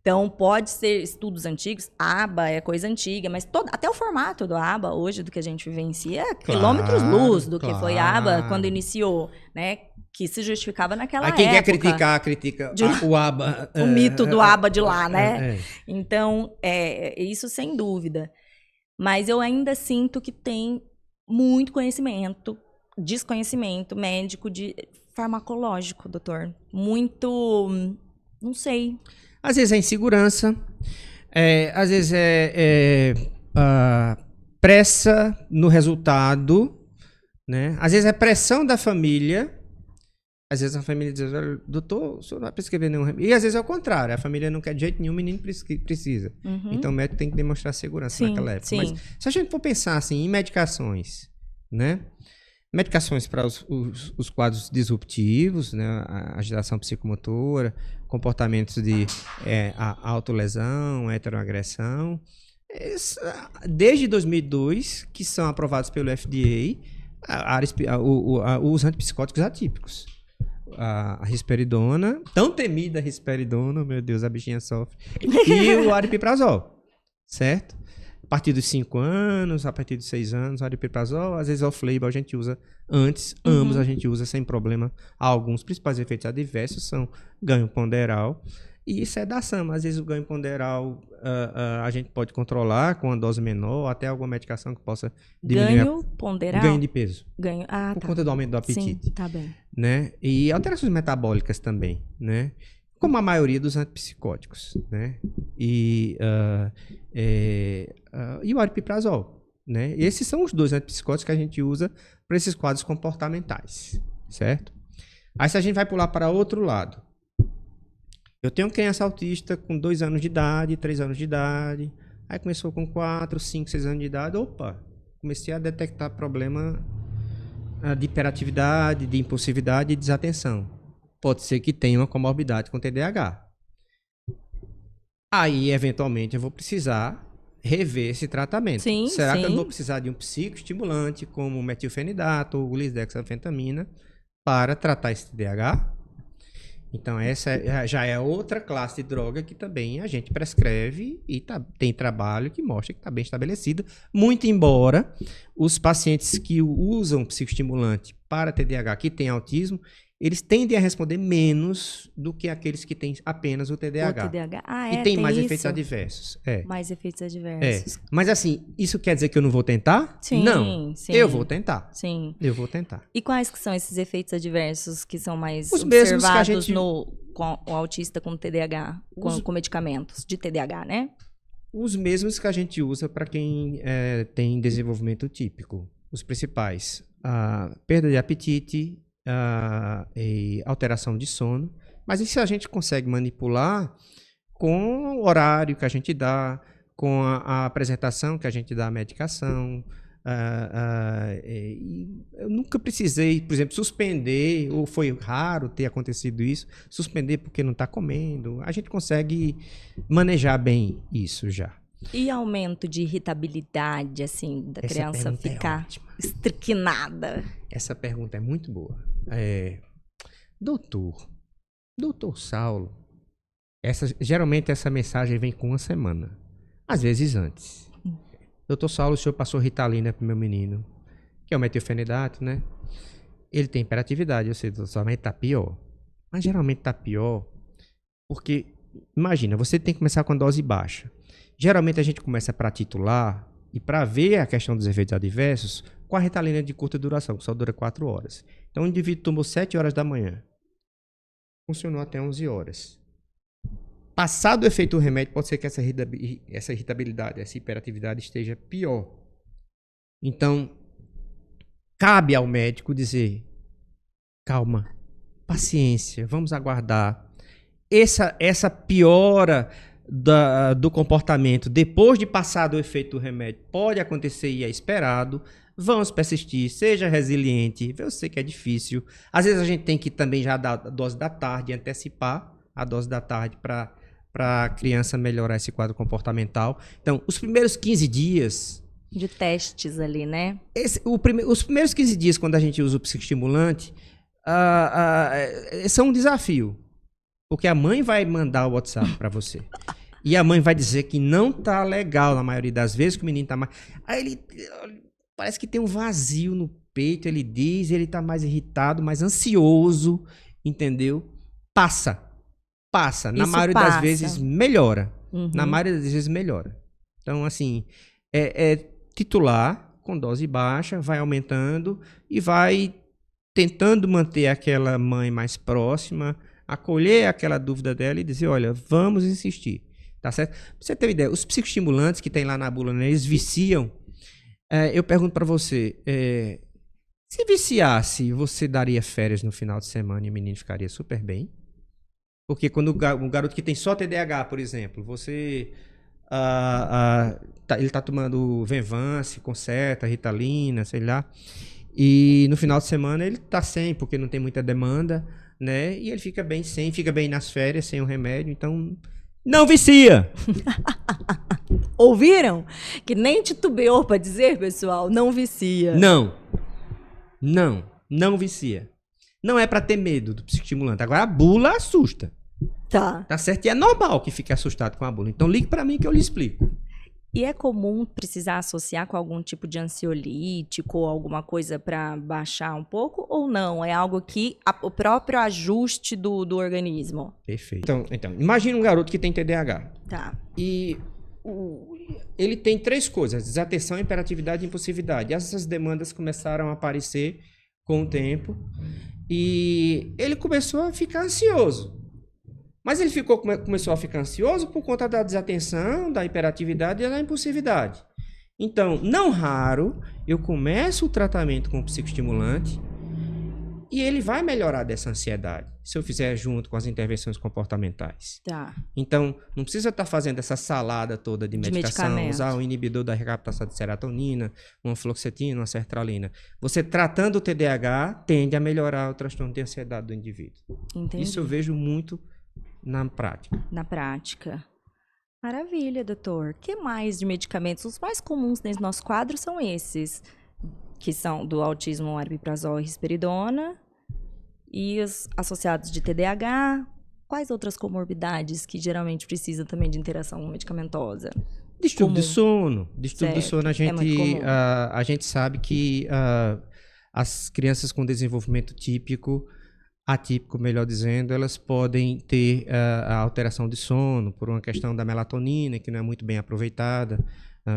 Então, pode ser estudos antigos, ABA é coisa antiga, mas até o formato do ABA hoje, do que a gente vivencia, é quilômetros-luz do que foi a ABA quando iniciou, né? Que se justificava naquela época. Quem quer criticar, critica o ABA. O mito do ABA de lá, né? Então, isso sem dúvida. Mas eu ainda sinto que tem muito desconhecimento médico, farmacológico, doutor. Muito, não sei. Às vezes é insegurança, às vezes pressa no resultado, né? Às vezes é pressão da família, às vezes a família diz, doutor, o senhor não vai prescrever nenhum remédio. E às vezes é o contrário, a família não quer de jeito nenhum, o menino precisa. Uhum. Então o médico tem que demonstrar segurança naquela época. Sim. Mas se a gente for pensar assim, em medicações, né? Medicações para os quadros disruptivos, né? A agitação psicomotora, comportamentos de autolesão, heteroagressão. Desde 2002, que são aprovados pelo FDA, os antipsicóticos atípicos. A risperidona, tão temida risperidona, meu Deus, a bichinha sofre, e o aripiprazol, certo? A partir dos 5 anos, a partir dos 6 anos, aripiprazol, às vezes off-label a gente usa antes, ambos a gente usa sem problema. Alguns principais efeitos adversos são ganho ponderal e sedação. Às vezes o ganho ponderal a gente pode controlar com uma dose menor, até alguma medicação que possa diminuir Ganho ponderal? ganho de peso. Por Por conta do aumento do apetite. Sim, tá bem. Né? E alterações metabólicas também, né? Como a maioria dos antipsicóticos, né? E o aripiprazol, né? Esses são os dois antipsicóticos que a gente usa para esses quadros comportamentais, certo? Aí se a gente vai pular para outro lado, eu tenho uma criança autista com 2 anos de idade, 3 anos de idade, aí começou com 4, 5, 6 anos de idade, comecei a detectar problema de hiperatividade, de impulsividade e desatenção. Pode ser que tenha uma comorbidade com TDAH. Aí, eventualmente, eu vou precisar rever esse tratamento. Será que eu não vou precisar de um psicoestimulante como metilfenidato ou lisdexanfetamina para tratar esse TDAH? Então, essa já é outra classe de droga que também a gente prescreve e tem trabalho que mostra que está bem estabelecido. Muito embora os pacientes que usam psicoestimulante para TDAH, que têm autismo, eles tendem a responder menos do que aqueles que têm apenas o TDAH. O TDAH. E tem mais efeitos adversos. Mais efeitos adversos. Mas assim, isso quer dizer que eu não vou tentar? Sim, não. Sim. Eu vou tentar. Sim. Eu vou tentar. E quais que são esses efeitos adversos que são mais os mesmos observados que com o autista com TDAH, com medicamentos de TDAH, né? Os mesmos que a gente usa para quem tem desenvolvimento típico. Os principais. A perda de apetite, e alteração de sono, mas isso a gente consegue manipular com o horário que a gente dá, com a apresentação que a gente dá à medicação. Eu nunca precisei, por exemplo, suspender, ou foi raro ter acontecido isso, suspender porque não está comendo. A gente consegue manejar bem isso já. E aumento de irritabilidade, assim, da criança ficar estriquinada? Essa pergunta é muito boa. Doutor Saulo, geralmente essa mensagem vem com uma semana, às vezes antes. Doutor Saulo, o senhor passou Ritalina pro meu menino, que é o metilfenidato, né? Ele tem hiperatividade, eu sei, doutor Saulo, mas tá pior. Mas geralmente tá pior porque, imagina, você tem que começar com a dose baixa. Geralmente a gente começa para titular e para ver a questão dos efeitos adversos com a Ritalina de curta duração, que só dura 4 horas. Então o indivíduo tomou 7 horas da manhã. Funcionou até 11 horas. Passado o efeito do remédio, pode ser que essa irritabilidade, essa hiperatividade esteja pior. Então, cabe ao médico dizer, calma, paciência, vamos aguardar. Essa piora do comportamento depois de passado o efeito do remédio pode acontecer e é esperado. Vamos persistir, seja resiliente. Eu sei que é difícil. Às vezes a gente tem que também já dar a dose da tarde, antecipar a dose da tarde para a criança melhorar esse quadro comportamental. Então, os primeiros 15 dias... De testes ali, né? Os primeiros 15 dias, quando a gente usa o psicoestimulante, são um desafio. Porque a mãe vai mandar o WhatsApp para você. E a mãe vai dizer que não tá legal na maioria das vezes, que o menino tá mais... Aí ele parece que tem um vazio no peito, ele diz, ele tá mais irritado, mais ansioso, entendeu? Passa. Na maioria das vezes melhora. Uhum. Na maioria das vezes melhora. Então, assim, titular com dose baixa, vai aumentando e vai tentando manter aquela mãe mais próxima, acolher aquela dúvida dela e dizer, olha, vamos insistir, tá certo? Pra você ter uma ideia, os psicoestimulantes que tem lá na bula, né, eles viciam. Eu pergunto para você, se viciasse, você daria férias no final de semana e o menino ficaria super bem? Porque quando um garoto que tem só TDAH, por exemplo, você... ele tá tomando Venvance, Concerta, Ritalina, sei lá, e no final de semana ele tá sem, porque não tem muita demanda, né? E ele fica bem sem, fica bem nas férias, sem o remédio, então não vicia! Ouviram? Que nem titubeou pra dizer, pessoal, não vicia. Não vicia. Não é pra ter medo do psicoestimulante. Agora a bula assusta. Tá certo? E é normal que fique assustado com a bula. Então ligue pra mim que eu lhe explico. E é comum precisar associar com algum tipo de ansiolítico ou alguma coisa para baixar um pouco? Ou não? É algo que o próprio ajuste do organismo? Perfeito. Então, imagina um garoto que tem TDAH. Tá. E ele tem 3 coisas: desatenção, hiperatividade e impulsividade. Essas demandas começaram a aparecer com o tempo. E ele começou a ficar ansioso. Mas ele começou a ficar ansioso por conta da desatenção, da hiperatividade e da impulsividade. Então, não raro, eu começo o tratamento com o psicoestimulante e ele vai melhorar dessa ansiedade, se eu fizer junto com as intervenções comportamentais. Tá. Então, não precisa estar fazendo essa salada toda de medicação, usar um inibidor da recaptação de serotonina, uma fluoxetina, uma sertralina. Você tratando o TDAH tende a melhorar o transtorno de ansiedade do indivíduo. Entendi. Isso eu vejo muito na prática. Na prática. Maravilha, doutor. O que mais de medicamentos? Os mais comuns nesse nosso quadro são esses, que são do autismo, aripiprazol e risperidona, e os associados de TDAH. Quais outras comorbidades que geralmente precisam também de interação medicamentosa? Distúrbio do sono. Distúrbio do sono, a gente sabe que as crianças com desenvolvimento atípico, melhor dizendo, elas podem ter a alteração de sono por uma questão da melatonina, que não é muito bem aproveitada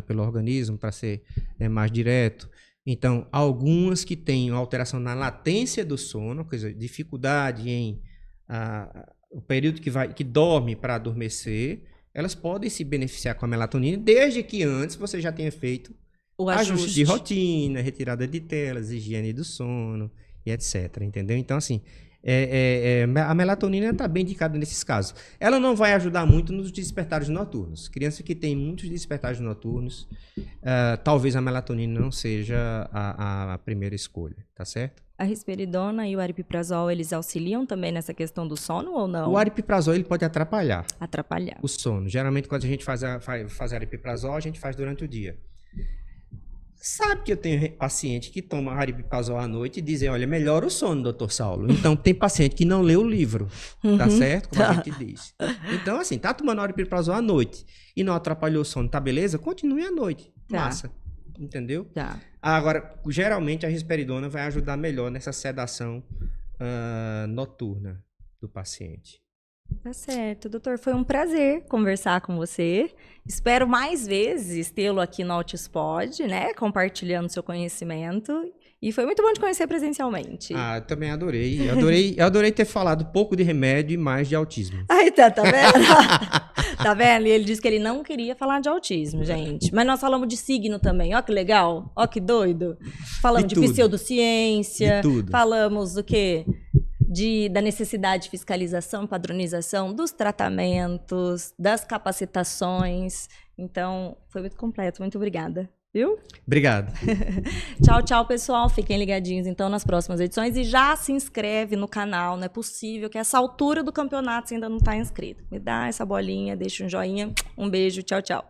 pelo organismo para ser mais direto. Então, algumas que têm alteração na latência do sono, quer dizer, dificuldade em o período que dorme para adormecer, elas podem se beneficiar com a melatonina, desde que antes você já tenha feito o ajuste de rotina, retirada de telas, higiene do sono e etc, entendeu? Então, assim, a melatonina está bem indicada nesses casos. Ela não vai ajudar muito nos despertares noturnos. Criança que tem muitos despertares noturnos, talvez a melatonina não seja a primeira escolha, tá certo? A risperidona e o aripiprazol, eles auxiliam também nessa questão do sono ou não? O aripiprazol ele pode atrapalhar Atrapalhar. o sono. Geralmente, quando a gente faz aripiprazol, a gente faz durante o dia. Sabe que eu tenho paciente que toma aripiprazol à noite e dizem, olha, melhora o sono, doutor Saulo. Então, tem paciente que não lê o livro, tá certo? Como a gente diz. Então, assim, tá tomando aripiprazol à noite e não atrapalhou o sono, tá beleza? Continue à noite. Tá. Massa. Entendeu? Tá. Agora, geralmente a risperidona vai ajudar melhor nessa sedação noturna do paciente. Tá certo, doutor. Foi um prazer conversar com você. Espero mais vezes tê-lo aqui no Altispod, né? Compartilhando seu conhecimento. E foi muito bom te conhecer presencialmente. Eu também adorei. Eu adorei ter falado pouco de remédio e mais de autismo. Aí tá vendo? Tá vendo? E ele disse que ele não queria falar de autismo, gente. Mas nós falamos de signo também. Ó que legal. Ó que doido. Falamos de pseudociência. De tudo. Falamos do quê? Da necessidade de fiscalização, padronização dos tratamentos, das capacitações. Então, foi muito completo. Muito obrigada. Viu? Obrigado. Tchau, tchau, pessoal. Fiquem ligadinhos, então, nas próximas edições. E já se inscreve no canal. Não é possível que essa altura do campeonato você ainda não está inscrito. Me dá essa bolinha, deixa um joinha. Um beijo. Tchau, tchau.